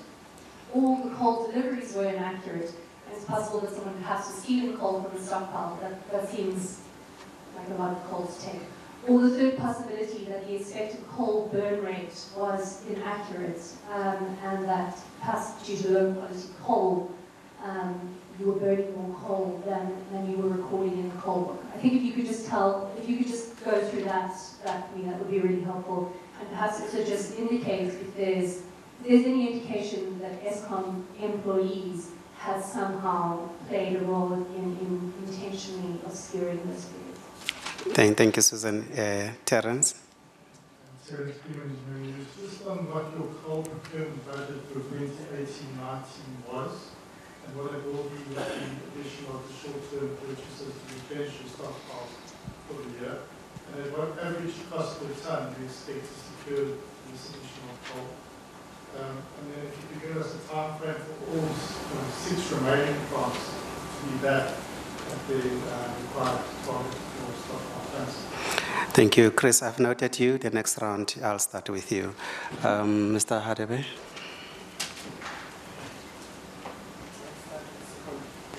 or the coal deliveries were inaccurate, and it's possible that someone perhaps was stealing coal from the stockpile. That seems like a lot of coal to take. Or the third possibility, that the expected coal burn rate was inaccurate, and that perhaps due to low quality coal, you were burning more coal than you were recording in the coal book. I think if you could just go through that for me, that would be really helpful. And perhaps also just indicate if there's any indication that Eskom employees have somehow played a role in intentionally obscuring those figures. Thank you, Susan. Terence? Terence Engineering. Just on what your coal procurement budget for 2018-19 was, and what it will be with the addition of the short-term purchases to replenish your stockpiles for the year, and at what average cost per ton do you expect to secure this additional coal? And then if you could give us a time frame for all 6 remaining plants to be back at the required target for stockpile. Thanks. Thank you, Chris. I've noted you. The next round, I'll start with you. Mr. Hadebe?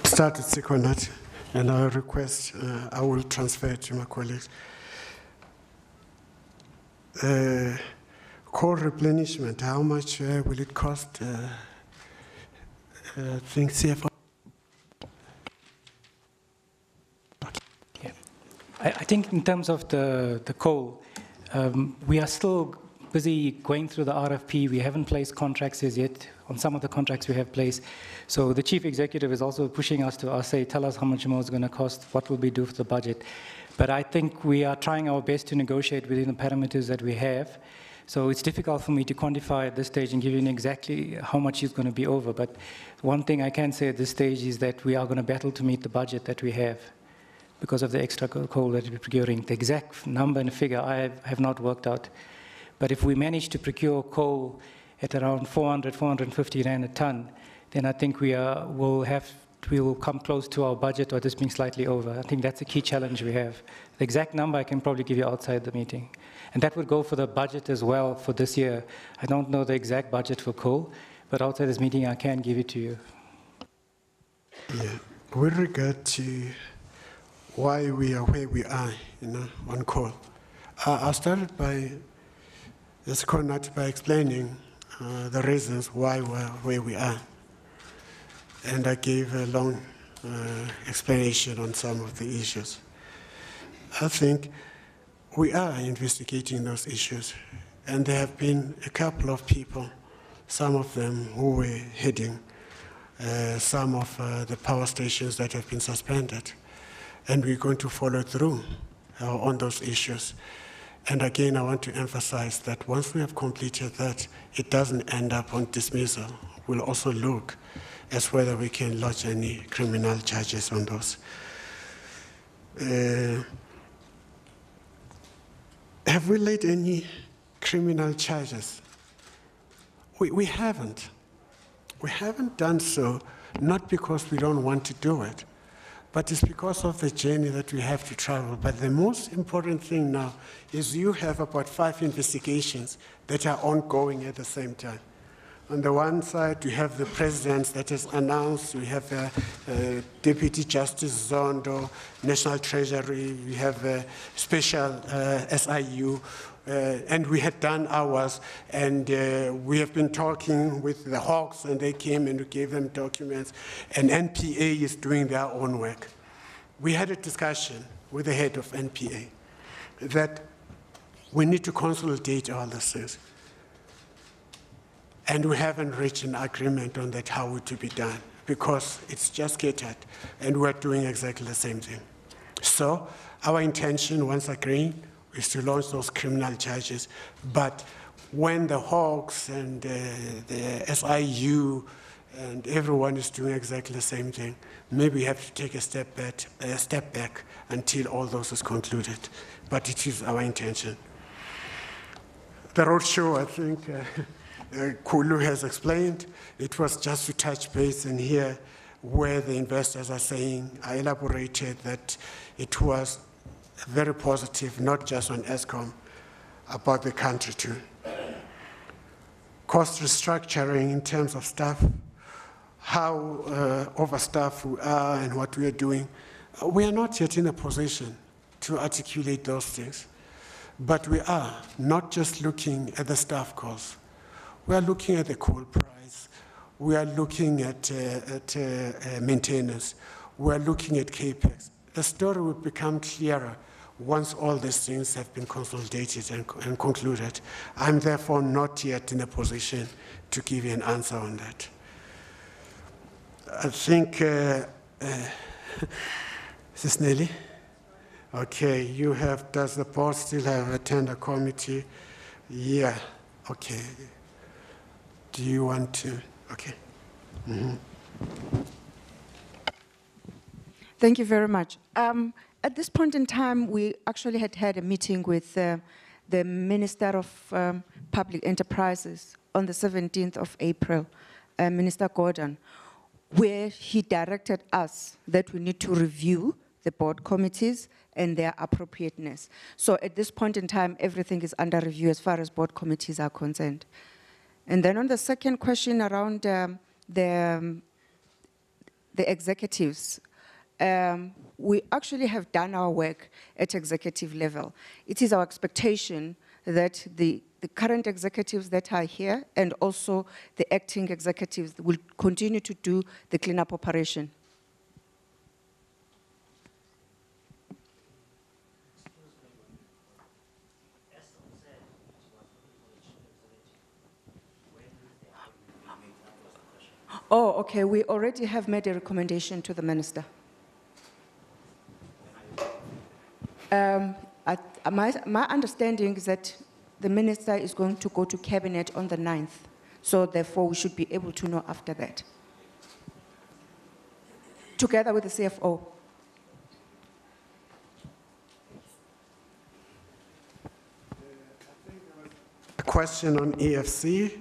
Start with Sekonat, and I request, I will transfer to my colleagues. Coal replenishment, how much will it cost? I think CFO. Yeah. I think in terms of the coal, we are still busy going through the RFP. We haven't placed contracts as yet. On some of the contracts we have placed. So the chief executive is also pushing us to say, tell us how much more it's going to cost, what will we do for the budget. But I think we are trying our best to negotiate within the parameters that we have. So it's difficult for me to quantify at this stage and give you exactly how much is going to be over. But one thing I can say at this stage is that we are going to battle to meet the budget that we have because of the extra coal that we're procuring. The exact number and figure I have not worked out. But if we manage to procure coal at around 400, 450 Rand a ton, then I think we will come close to our budget or this being slightly over. I think that's a key challenge we have. The exact number I can probably give you outside the meeting. And that would go for the budget as well for this year. I don't know the exact budget for coal, but outside this meeting I can give it to you. Yeah, with regard to why we are where we are, on coal, I started by explaining the reasons why we're where we are. And I gave a long explanation on some of the issues. I think we are investigating those issues. And there have been a couple of people, some of them who were heading some of the power stations that have been suspended. And we're going to follow through on those issues. And again, I want to emphasize that once we have completed that, it doesn't end up on dismissal. We'll also look as whether we can lodge any criminal charges on those. Have we laid any criminal charges? We haven't. We haven't done so, not because we don't want to do it, but it's because of the journey that we have to travel. But the most important thing now is you have about 5 investigations that are ongoing at the same time. On the one side, we have the president that has announced, we have Deputy Justice Zondo, National Treasury, we have a special SIU, and we had done ours, and we have been talking with the Hawks, and they came and we gave them documents, and NPA is doing their own work. We had a discussion with the head of NPA that we need to consolidate all these things. And we haven't reached an agreement on that, how it to be done, because it's just scattered, and we're doing exactly the same thing. So our intention, once agreed, is to launch those criminal charges. But when the Hawks and the SIU and everyone is doing exactly the same thing, maybe we have to take a step back until all those is concluded. But it is our intention. The roadshow, I think, Kulu has explained, it was just to touch base and hear where the investors are saying. I elaborated that it was very positive, not just on Eskom, about the country too. Cost restructuring in terms of staff, how overstaffed we are and what we are doing. We are not yet in a position to articulate those things, but we are not just looking at the staff costs. We are looking at the coal price. We are looking at maintenance. We are looking at CAPEX. The story will become clearer once all these things have been consolidated and concluded. I'm therefore not yet in a position to give you an answer on that. I think, is this Nelly? Okay, you have, does the board still have a tender committee? Yeah, okay. Do you want to, okay. Mm-hmm. Thank you very much. At this point in time, we actually had a meeting with the Minister of Public Enterprises on the 17th of April, Minister Gordon, where he directed us that we need to review the board committees and their appropriateness. So at this point in time, everything is under review as far as board committees are concerned. And then on the second question around the executives, we actually have done our work at executive level. It is our expectation that the current executives that are here and also the acting executives will continue to do the cleanup operation. Oh, okay, we already have made a recommendation to the minister. My understanding is that the minister is going to go to cabinet on the 9th, so therefore we should be able to know after that, together with the CFO. A question on EFC.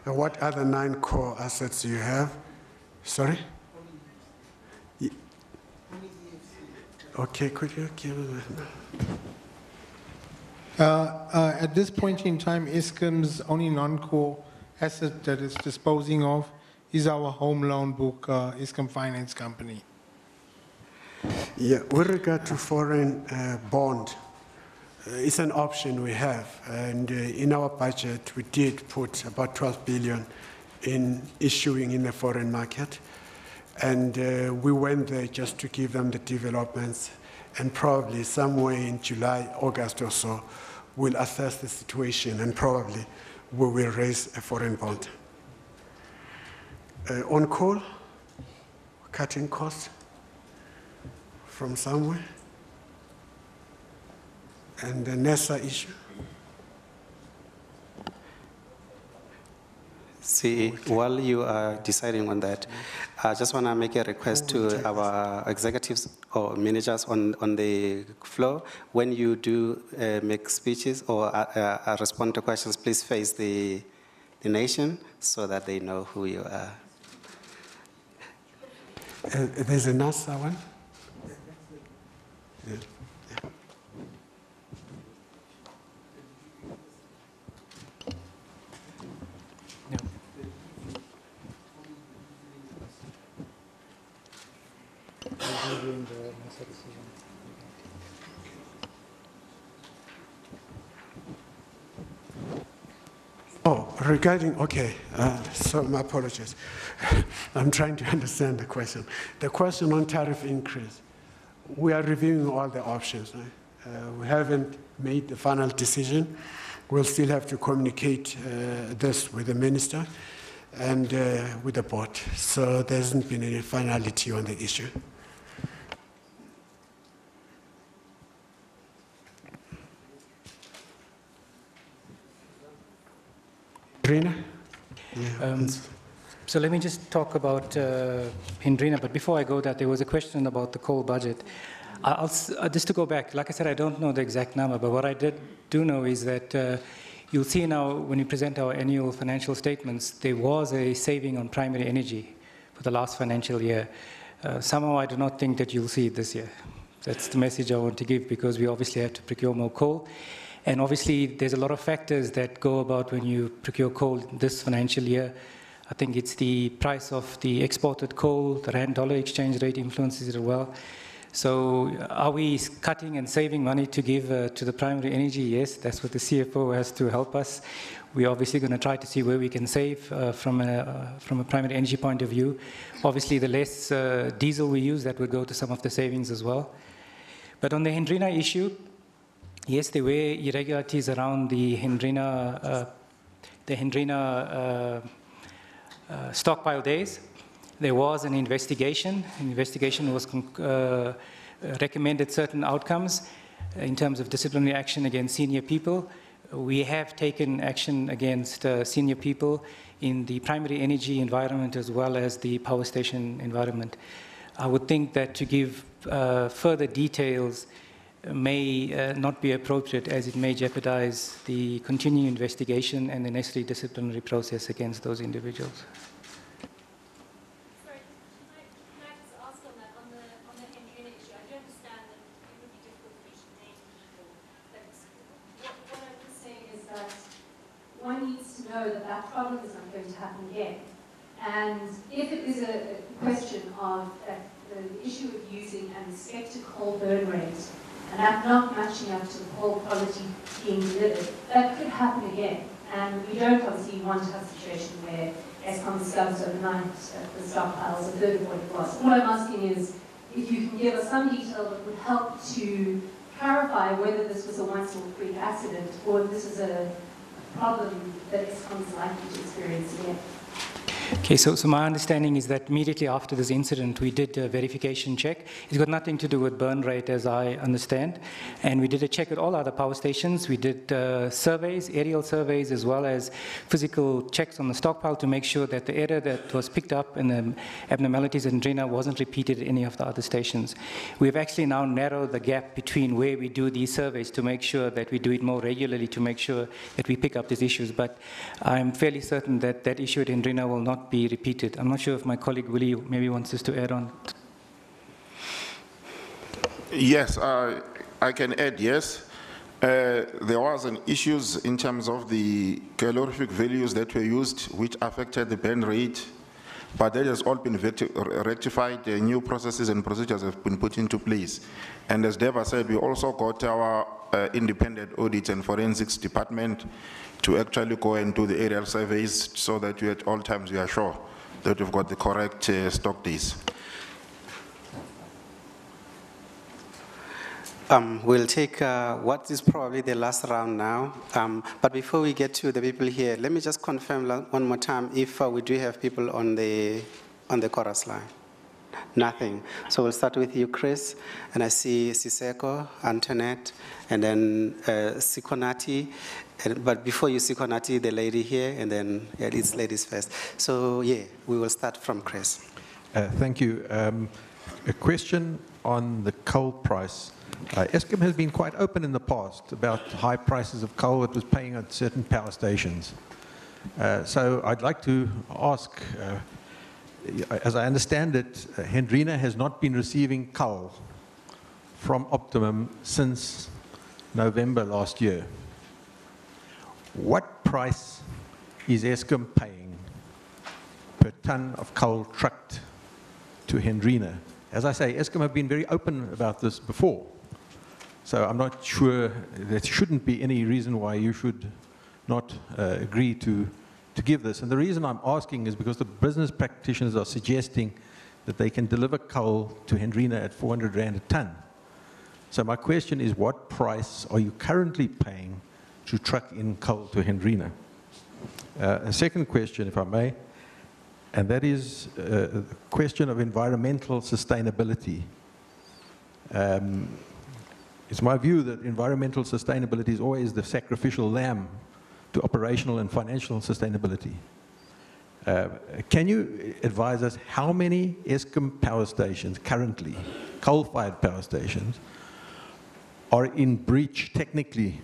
What other 9 core assets do you have? Sorry? Okay, could you give me at this point in time, Eskom's only non-core asset that it's disposing of is our home loan book, Eskom Finance Company. Yeah, with regard to foreign bond, it's an option we have. And in our budget, we did put about 12 billion in issuing in the foreign market. And we went there just to give them the developments. And probably somewhere in July, August or so, we'll assess the situation and probably we will raise a foreign bond. On coal, cutting costs from somewhere. And the NESA issue. See, while you are deciding on that, I just want to make a request to our executives or managers on the floor. When you do make speeches or respond to questions, please face the nation so that they know who you are. There's a NASA one. Yeah. Oh, regarding, okay, so my apologies. I'm trying to understand the question. The question on tariff increase, we are reviewing all the options. Right? We haven't made the final decision. We'll still have to communicate this with the minister and with the board. So there hasn't been any finality on the issue. Hendrina? Yeah. So let me just talk about Hendrina, but before I go there was a question about the coal budget. Just to go back, like I said, I don't know the exact number, but what I do know is that you'll see now when we present our annual financial statements, there was a saving on primary energy for the last financial year. Somehow I do not think that you'll see it this year. That's the message I want to give, because we obviously have to procure more coal. And obviously, there's a lot of factors that go about when you procure coal this financial year. I think it's the price of the exported coal, the rand-dollar exchange rate influences it as well. So are we cutting and saving money to give to the primary energy? Yes, that's what the CFO has to help us. We're obviously going to try to see where we can save from a primary energy point of view. Obviously, the less diesel we use, that would go to some of the savings as well. But on the Hendrina issue, yes, there were irregularities around the Hendrina stockpile days. There was an investigation. An investigation was recommended certain outcomes in terms of disciplinary action against senior people. We have taken action against senior people in the primary energy environment as well as the power station environment. I would think that to give further details may not be appropriate, as it may jeopardize the continuing investigation and the necessary disciplinary process against those individuals. One needs to know that that problem is not going to happen again. And if it is a question of the issue of using an expected coal burn rate and that not matching up to the coal quality being delivered, that could happen again. And we don't obviously want to have a situation where Eskom discovers overnight the stockpiles a third of what it was. All I'm asking is if you can give us some detail that would help to clarify whether this was a once-off freak accident or if this is a problem that Eskom is likely to experience again. Okay, so my understanding is that immediately after this incident, we did a verification check. It's got nothing to do with burn rate, as I understand. And we did a check at all other power stations. We did surveys, aerial surveys, as well as physical checks on the stockpile to make sure that the error that was picked up and the abnormalities in Hendrina wasn't repeated at any of the other stations. We've actually now narrowed the gap between where we do these surveys to make sure that we do it more regularly to make sure that we pick up these issues. But I'm fairly certain that that issue at Hendrina will not be repeated. I'm not sure if my colleague Willie maybe wants us to add on. Yes, I can add yes. There was an issues in terms of the calorific values that were used, which affected the burn rate, but that has all been rectified. New processes and procedures have been put into place. And as Deva said, we also got our independent audit and forensics department to actually go and do the aerial surveys so that we at all times we are sure that we've got the correct stock days. We'll take what is probably the last round now. But before we get to the people here, let me just confirm one more time if we do have people on the chorus line. Nothing. So we'll start with you, Chris. And I see Siseko, Antoinette, and then Sikonati. But before you, Sikonati, the lady here, and then it's ladies first. So yeah, we will start from Chris. Thank you. A question on the coal price. Eskom has been quite open in the past about high prices of coal it was paying at certain power stations. So I'd like to ask, as I understand it, Hendrina has not been receiving coal from Optimum since November last year. What price is Eskom paying per ton of coal trucked to Hendrina? As I say, Eskom have been very open about this before. So I'm not sure there shouldn't be any reason why you should not agree to give this. And the reason I'm asking is because the business practitioners are suggesting that they can deliver coal to Hendrina at 400 Rand a ton. So my question is, what price are you currently paying to truck in coal to Hendrina? A second question, if I may, and that is the question of environmental sustainability. It's my view that environmental sustainability is always the sacrificial lamb to operational and financial sustainability. Can you advise us how many Eskom power stations currently, coal-fired power stations, are in breach technically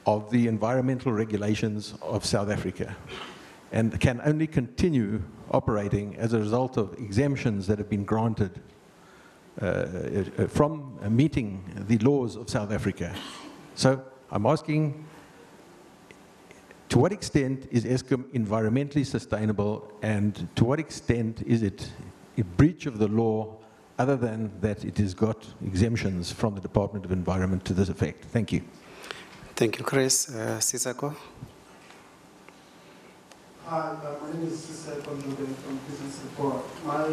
of the environmental regulations of South Africa and can only continue operating as a result of exemptions that have been granted from meeting the laws of South Africa. So I'm asking, to what extent is Eskom environmentally sustainable, and to what extent is it a breach of the law, other than that it has got exemptions from the Department of Environment to this effect? Thank you. Thank you, Chris. Sisako? Hi, my name is Sisako from Business Report. My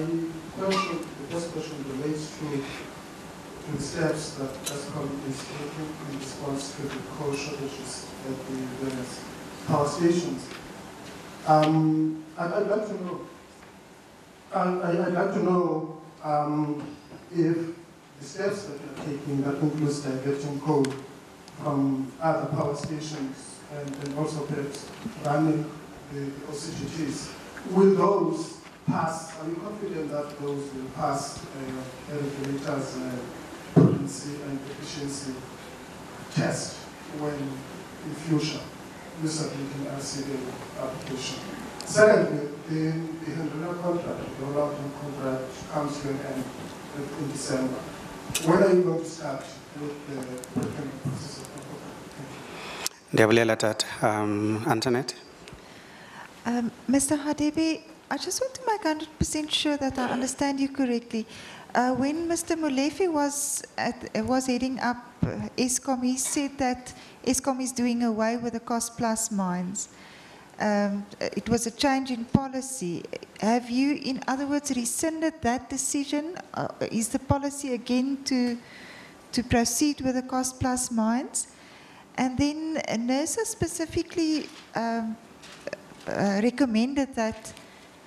question, the first question relates to the steps that Eskom is taking in response to the coal shortages at the various power stations. I'd like to know if the steps that you're taking, that includes diverting coal from other power stations and also perhaps running the OCGTs, will those pass? Are you confident that those will pass the regulator's potency and efficiency test when in future you submit an RCA application? Secondly, the Hendrina contract, the rollout contract comes to an end in December. When are you going to start with the procurement process of the contract? Antoinette? Mr. Hadebe, I just want to make 100% sure that I understand you correctly. When Mr. Molefe was heading up Eskom, he said that Eskom is doing away with the cost-plus mines. It was a change in policy. Have you, in other words, rescinded that decision? Is the policy again to proceed with the cost-plus mines? And then NERSA specifically recommended that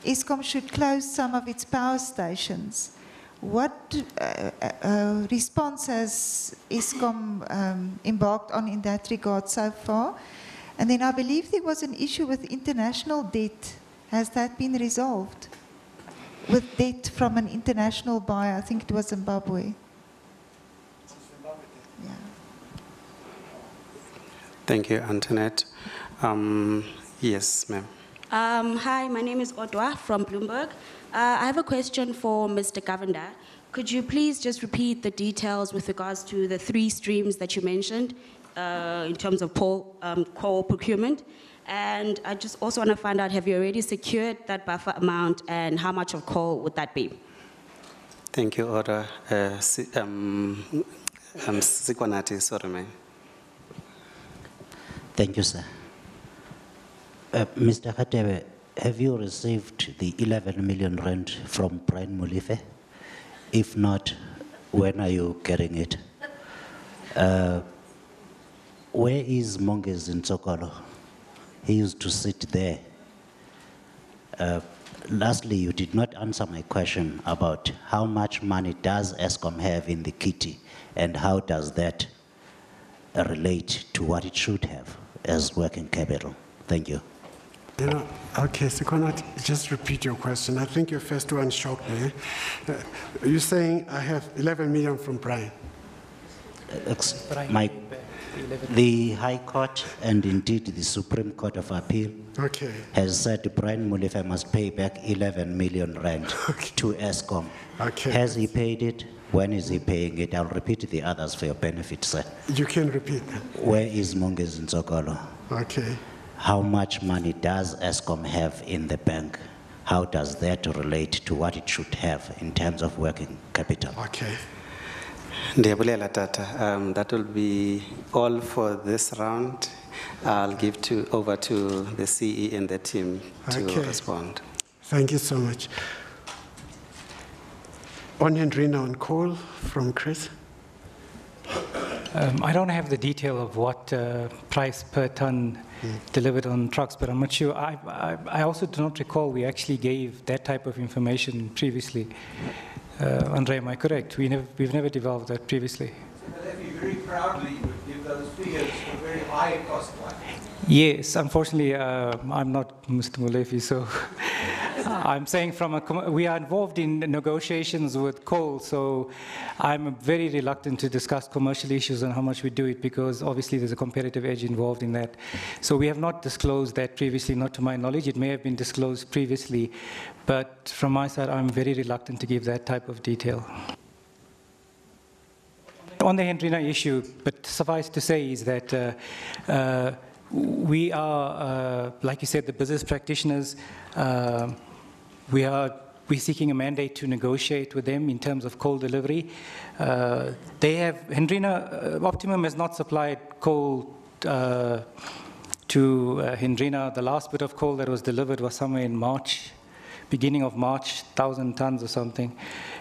Eskom should close some of its power stations. What response has Eskom embarked on in that regard so far? And then I believe there was an issue with international debt. Has that been resolved? With debt from an international buyer, I think it was Zimbabwe. Yeah. Thank you, Antoinette. Yes, ma'am. Hi, my name is Odwa from Bloomberg. I have a question for Mr. Govender. Could you please just repeat the details with regards to the 3 streams that you mentioned in terms of coal procurement? And I just also want to find out, have you already secured that buffer amount, and how much of coal would that be? Thank you, Odwa. Sikwanati, sorry, ma'am. Thank you, sir. Mr. Hadebe, have you received the 11 million rand from Brian Molefe? If not, when are you getting it? Where is Monges in Tsokolo? He used to sit there. Lastly, you did not answer my question about how much money does Eskom have in the kitty, and how does that relate to what it should have as working capital? Thank you. Okay, so Conrad, just repeat your question. I think your first one shocked me. You're saying I have 11 million from Brian. The High Court and indeed the Supreme Court of Appeal has said Brian Molefe must pay back 11 million rand to Eskom. Has he paid it? When is he paying it? I'll repeat the others for your benefit, sir. You can repeat them. Where is Monges in Tsokolo? Okay. How much money does Eskom have in the bank? How does that relate to what it should have in terms of working capital? Okay. That will be all for this round. I'll give over to the CE and the team to respond. Thank you so much. On Hendrina on coal from Chris. I don't have the detail of what price per ton delivered on trucks, but I'm not sure. I also do not recall we actually gave that type of information previously. Andre, am I correct? We've never developed that previously. Molefe very proudly would give those figures for very high cost line. Yes, unfortunately, I'm not Mr. Molefe, so I'm saying we are involved in negotiations with coal, so I'm very reluctant to discuss commercial issues and how much we do it, because obviously there's a competitive edge involved in that. So we have not disclosed that previously, not to my knowledge. It may have been disclosed previously, but from my side, I'm very reluctant to give that type of detail. On the Hendrina issue, but suffice to say is that we are, like you said, the business practitioners. We're seeking a mandate to negotiate with them in terms of coal delivery. They have, Optimum has not supplied coal to Hendrina. The last bit of coal that was delivered was somewhere in March, beginning of March, 1,000 tons or something.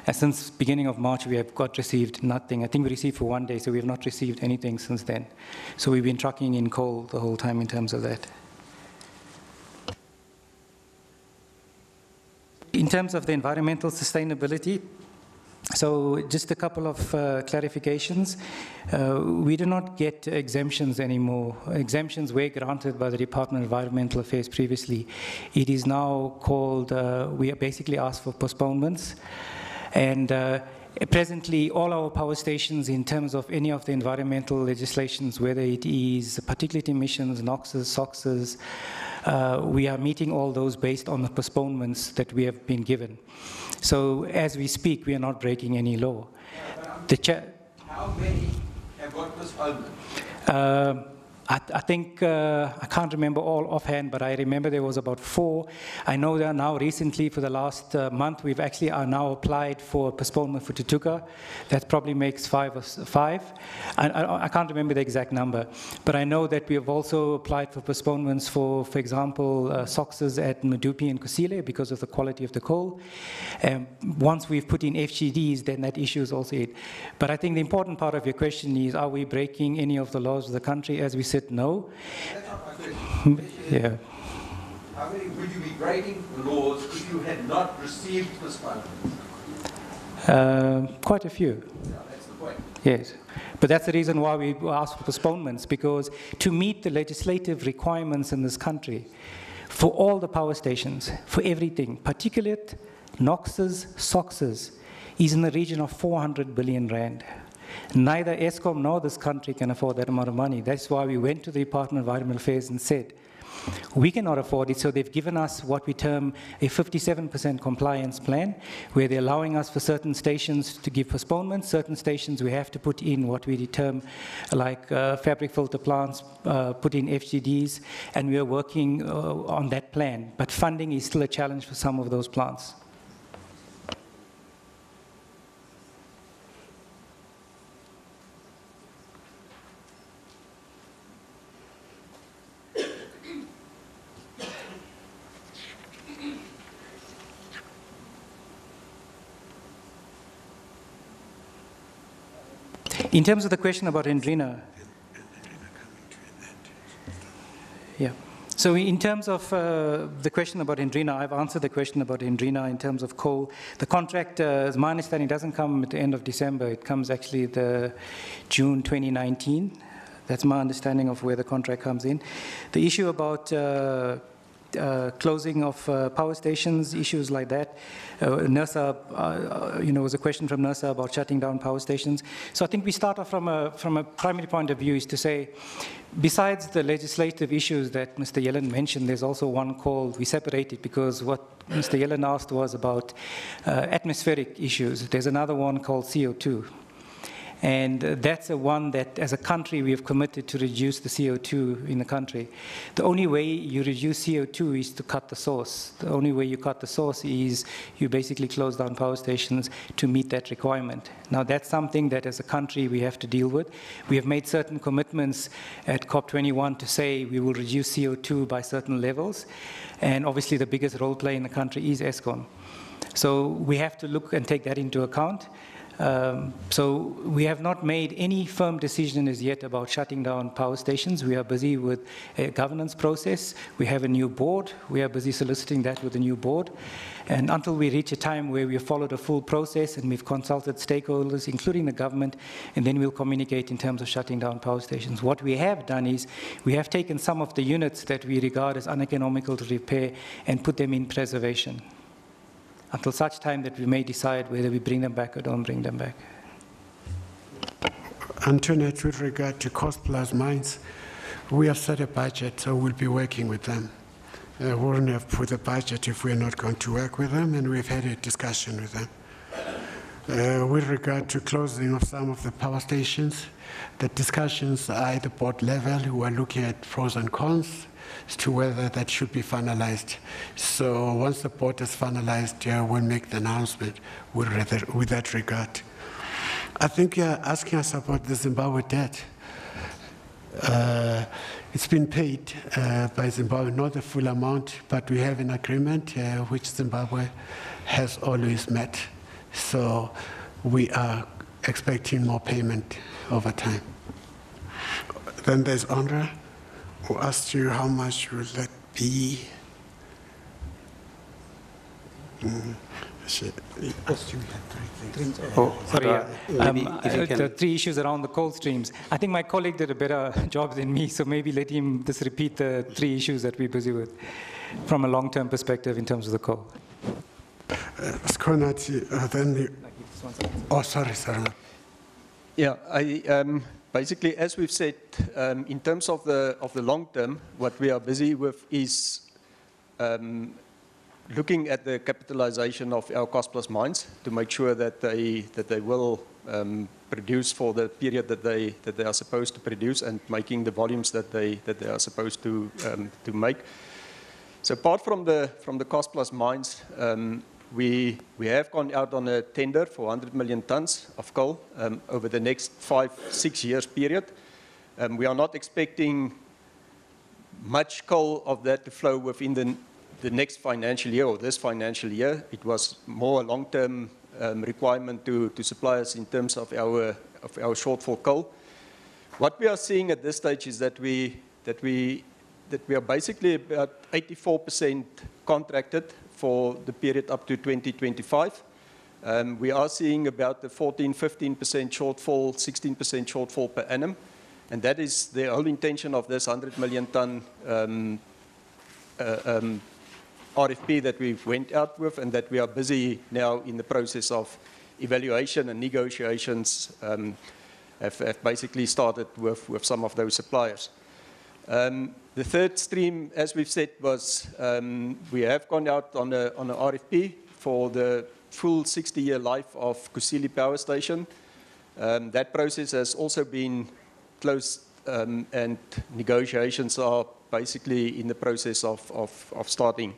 And since beginning of March, we have received nothing. I think we received for 1 day, so we have not received anything since then. So we've been trucking in coal the whole time in terms of that. In terms of the environmental sustainability, so just a couple of clarifications. We do not get exemptions anymore. Exemptions were granted by the Department of Environmental Affairs previously. It is now called, we basically asked for postponements. And presently, all our power stations, in terms of any of the environmental legislations, whether it is particulate emissions, NOxes, SOxes, we are meeting all those based on the postponements that we have been given. So as we speak, we are not breaking any law. How many have got postponement? I think, I can't remember all offhand, but I remember there was about 4. I know that now recently, for the last month, we've actually are now applied for postponement for Tutuka. That probably makes 5. I can't remember the exact number, but I know that we have also applied for postponements for example, SOxes at Medupi and Kusile because of the quality of the coal. Once we've put in FGDs, then that issue is also it. But I think the important part of your question is, are we breaking any of the laws of the country? As we said, no. That's not my question. Yeah. How many would you be breaking the laws if you had not received postponement? Quite a few. Yeah, that's the point. Yes. But that's the reason why we ask for postponements, because to meet the legislative requirements in this country, for all the power stations, for everything, particulate, NOxes, SOxes, is in the region of 400 billion rand. Neither Eskom nor this country can afford that amount of money. That's why we went to the Department of Environmental Affairs and said, we cannot afford it, so they've given us what we term a 57% compliance plan, where they're allowing us for certain stations to give postponements. Certain stations we have to put in what we term like fabric filter plants, put in FGDs, and we are working on that plan. But funding is still a challenge for some of those plants. In terms of the question about Hendrina, yeah. So in terms of the question about Hendrina, I've answered the question about Hendrina in terms of coal. The contract, as my understanding, doesn't come at the end of December. It comes actually the June 2019. That's my understanding of where the contract comes in. The issue about closing of power stations, issues like that. NERSA, was a question from NERSA about shutting down power stations. So I think we start off from a primary point of view is to say, besides the legislative issues that Mr. Yellen mentioned, there's also one called, we separated because what Mr. Yellen asked was about atmospheric issues. There's another one called CO2. And that's a one that, as a country, we have committed to reduce the CO2 in the country. The only way you reduce CO2 is to cut the source. The only way you cut the source is you basically close down power stations to meet that requirement. Now, that's something that, as a country, we have to deal with. We have made certain commitments at COP21 to say we will reduce CO2 by certain levels. And obviously, the biggest role play in the country is Eskom. So we have to look and take that into account. So we have not made any firm decision as yet about shutting down power stations. We are busy with a governance process. We have a new board. We are busy soliciting that with the new board. And until we reach a time where we have followed a full process and we've consulted stakeholders, including the government, and then we'll communicate in terms of shutting down power stations. What we have done is we have taken some of the units that we regard as uneconomical to repair and put them in preservation, until such time that we may decide whether we bring them back or don't bring them back. Antoinette, with regard to cost plus mines, we have set a budget, so we'll be working with them. We wouldn't have put a budget if we're not going to work with them, and we've had a discussion with them. with regard to closing of some of the power stations, the discussions are at the board level. We are looking at pros and cons as to whether that should be finalized. So once the board is finalized, we'll make the announcement with that regard. I think you're asking us about the Zimbabwe debt. It's been paid by Zimbabwe, not the full amount, but we have an agreement which Zimbabwe has always met. So we are expecting more payment over time. Then there's Andra, who asked you how much will that be? Oh, sorry. The three issues around the coal streams. I think my colleague did a better job than me, so maybe let him just repeat the three issues that we're busy with from a long-term perspective in terms of the coal. Sorry. Yeah, basically, as we've said, in terms of the long term, what we are busy with is looking at the capitalization of our cost-plus mines to make sure that they will produce for the period that they are supposed to produce and making the volumes that they are supposed to make. So apart from the cost-plus mines, we have gone out on a tender for 100 million tons of coal over the next 5-6 years period. We are not expecting much coal of that to flow within the next financial year or this financial year. It was more a long-term requirement to supply us in terms of our shortfall coal. What we are seeing at this stage is that we are basically about 84% contracted for the period up to 2025. We are seeing about the 14-15% shortfall, 16% shortfall per annum. And that is the whole intention of this 100 million ton RFP that we went out with and that we are busy now in the process of evaluation and negotiations have basically started with some of those suppliers. The third stream, as we've said, was we have gone out on an RFP for the full 60-year life of Kusile Power Station. That process has also been closed and negotiations are basically in the process of starting.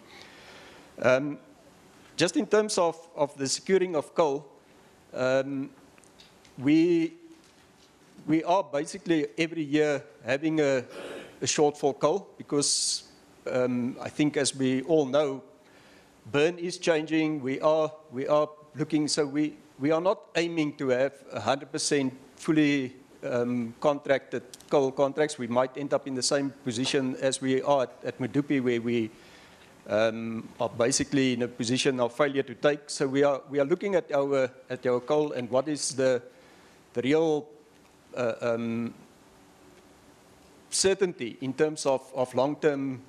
Just in terms of the securing of coal, we are basically every year having a shortfall coal because I think as we all know, burn is changing. We are looking, so we are not aiming to have 100% fully contracted coal contracts. We might end up in the same position as we are at Medupi, where we are basically in a position of failure to take. So we are looking at our coal and what is the real certainty in terms of long-term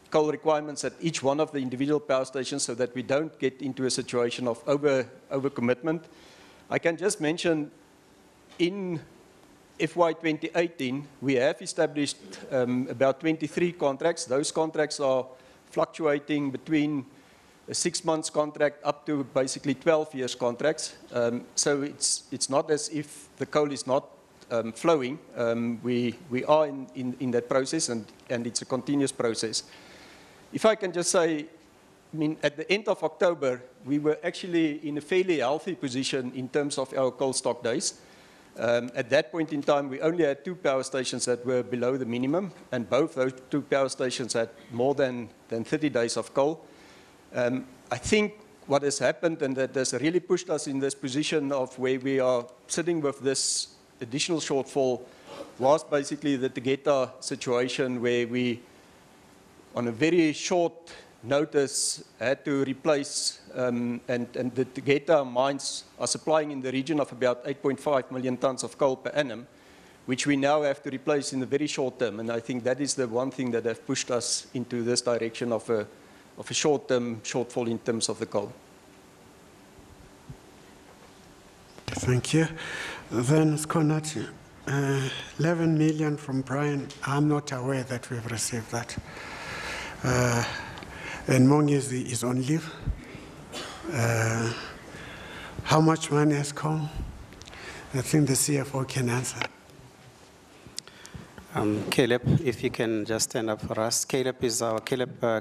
coal requirements at each one of the individual power stations so that we don't get into a situation of overcommitment. I can just mention in FY 2018, we have established about 23 contracts. Those contracts are fluctuating between a 6 months contract up to basically 12 years contracts. So it's not as if the coal is not flowing. We are in that process and it's a continuous process. If I can just say, I mean, at the end of October, we were actually in a fairly healthy position in terms of our coal stock days. At that point in time, we only had 2 power stations that were below the minimum, and both those 2 power stations had more than 30 days of coal. I think what has happened and that has really pushed us in this position of where we are sitting with this additional shortfall was basically the Tegeta situation where we, on a very short notice, had to replace, and the Tegeta mines are supplying in the region of about 8.5 million tons of coal per annum, which we now have to replace in the very short term. And I think that is the one thing that has pushed us into this direction of a short-term shortfall in terms of the coal. Thank you. Then, Skonati, 11 million from Brian. I'm not aware that we've received that. And Mongezi is on leave. How much money has come? I think the CFO can answer. Caleb, if you can just stand up for us. Caleb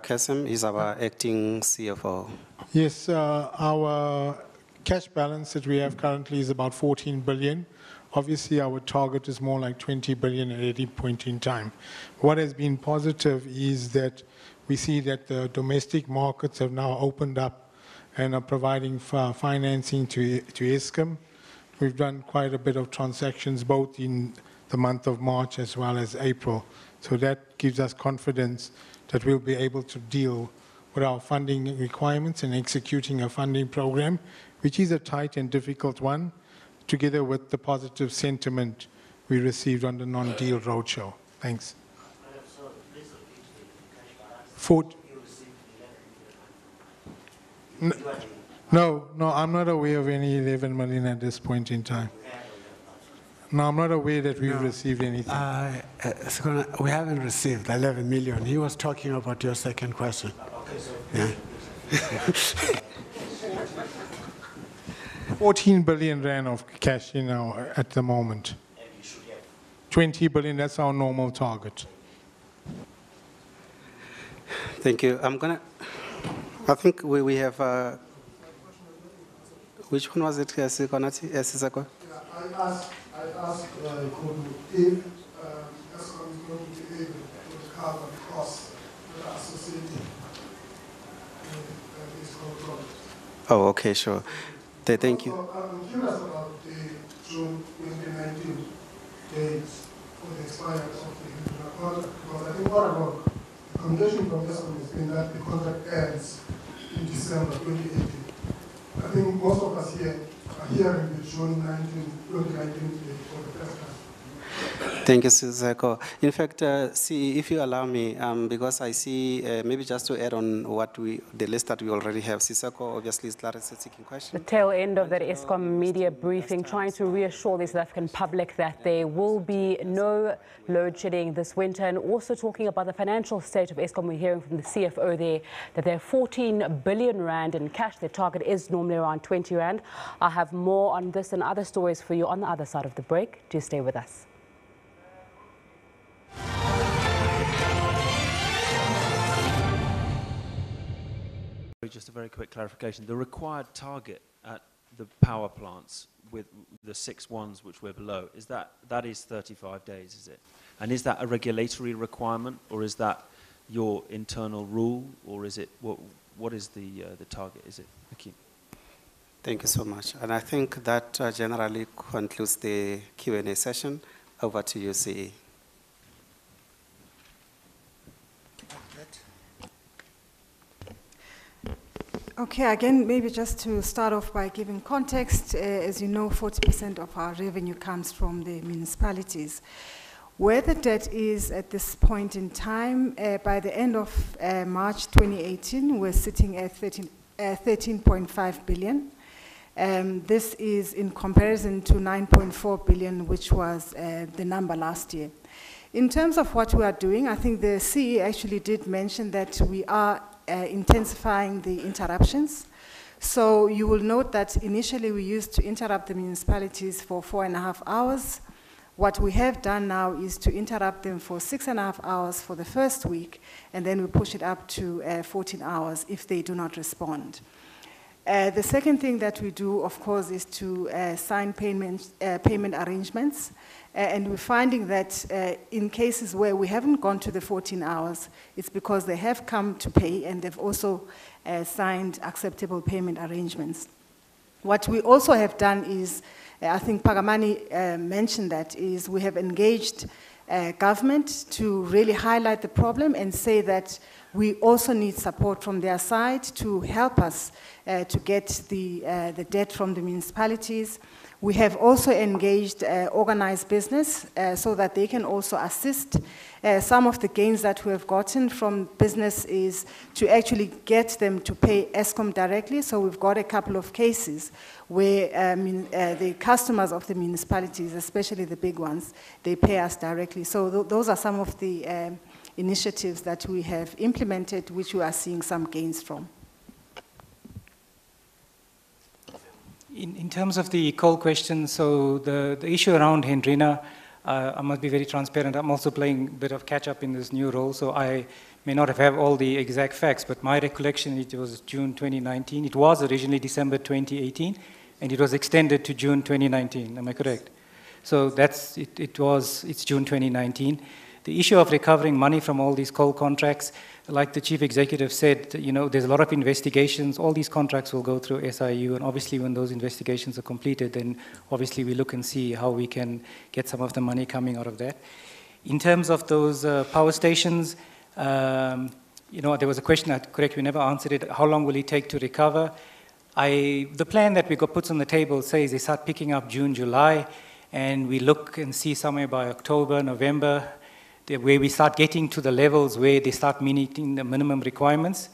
Kasim is our acting CFO. Yes, our cash balance that we have currently is about 14 billion. Obviously, our target is more like 20 billion at any point in time. What has been positive is that we see that the domestic markets have now opened up and are providing financing to Eskom. We've done quite a bit of transactions both in the month of March as well as April. So that gives us confidence that we'll be able to deal with our funding requirements and executing a funding program, which is a tight and difficult one, together with the positive sentiment we received on the non-deal roadshow. Thanks. No, I'm not aware of any 11 million at this point in time. No, I'm not aware that we've received anything. We haven't received 11 million. He was talking about your second question. Yeah. 14 billion rand of cash at the moment. 20 billion, that's our normal target. Thank you. I think we have, which one was it, Sisako? I asked Kodu if Eskom is going to be able to cover the costs that are associated with this project. Oh, okay, sure. Thank you. I'm curious about the June 2019 dates for the expiry of the internal contract, because I think all along the communication from Eskom has been that the contract ends in December 2018. I think most of us here are hearing the June 2019 date for the first time. Thank you, Sisako. In fact, if you allow me, because I see, maybe just to add on the list that we already have, Sisako obviously is seeking question. The tail end of that Eskom media briefing, trying to reassure the South African public that there will be no load shedding this winter, and also talking about the financial state of Eskom. We're hearing from the CFO there that there are 14 billion rand in cash. Their target is normally around 20 rand. I'll have more on this and other stories for you on the other side of the break. Do stay with us. Just a very quick clarification. The required target at the power plants with the 6 ones which we're below, that is 35 days, is it? And is that a regulatory requirement, or is that your internal rule, or is it what is the target? Is it? Thank you. Thank you so much. And I think that generally concludes the Q&A session. Over to you, CE. Okay, again, maybe just to start off by giving context, as you know, 40% of our revenue comes from the municipalities. Where the debt is at this point in time, by the end of March 2018, we're sitting at 13.5 billion. This is in comparison to 9.4 billion, which was the number last year. In terms of what we are doing, I think the CE actually did mention that we are intensifying the interruptions. So you will note that initially we used to interrupt the municipalities for 4.5 hours. What we have done now is to interrupt them for 6.5 hours for the first week, and then we push it up to 14 hours if they do not respond. The second thing that we do, of course, is to sign payment arrangements. And we're finding that in cases where we haven't gone to the 14 hours, it's because they have come to pay and they've also signed acceptable payment arrangements. What we also have done is, I think Phakamani mentioned that, is we have engaged government to really highlight the problem and say that we also need support from their side to help us to get the debt from the municipalities. We have also engaged organized business so that they can also assist. Some of the gains that we have gotten from business is to actually get them to pay Eskom directly. So we've got a couple of cases where the customers of the municipalities, especially the big ones, they pay us directly. So those are some of the initiatives that we have implemented, which we are seeing some gains from. In terms of the coal question, so the issue around Hendrina, I must be very transparent. I'm also playing a bit of catch-up in this new role, so I may not have all the exact facts, but my recollection, it was June 2019. It was originally December 2018, and it was extended to June 2019. Am I correct? So it's June 2019. The issue of recovering money from all these coal contracts, like the chief executive said, there's a lot of investigations. All these contracts will go through SIU, and obviously when those investigations are completed, then obviously we look and see how we can get some of the money coming out of that. In terms of those power stations, there was a question, correct, we never answered it. How long will it take to recover? The plan that we got put on the table says they start picking up June, July, and we look and see somewhere by October, November, where we start getting to the levels where they start meeting the minimum requirements.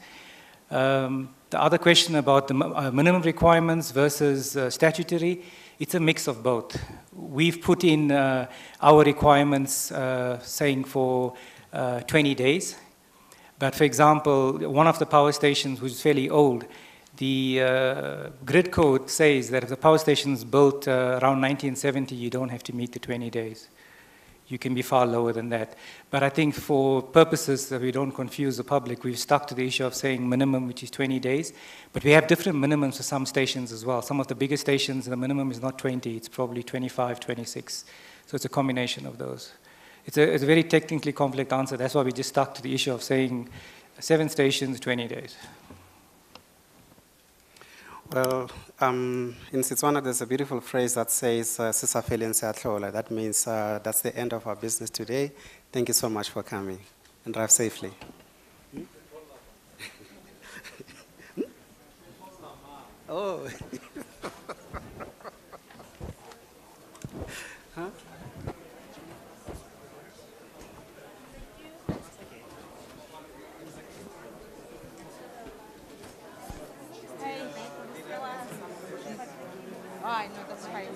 The other question about the minimum requirements versus statutory, it's a mix of both. We've put in our requirements saying for 20 days. But for example, one of the power stations, which is fairly old, the grid code says that if the power station is built around 1970, you don't have to meet the 20 days. You can be far lower than that. But I think for purposes that we don't confuse the public, we've stuck to the issue of saying minimum, which is 20 days. But we have different minimums for some stations as well. Some of the bigger stations, the minimum is not 20, it's probably 25, 26. So it's a combination of those. It's a very technically complex answer. That's why we just stuck to the issue of saying 7 stations, 20 days. Well, in Setswana, there's a beautiful phrase that says, "Sisafeli nsiyathlola." That means that's the end of our business today. Thank you so much for coming, and drive safely. Oh. Huh? I know, that's fine.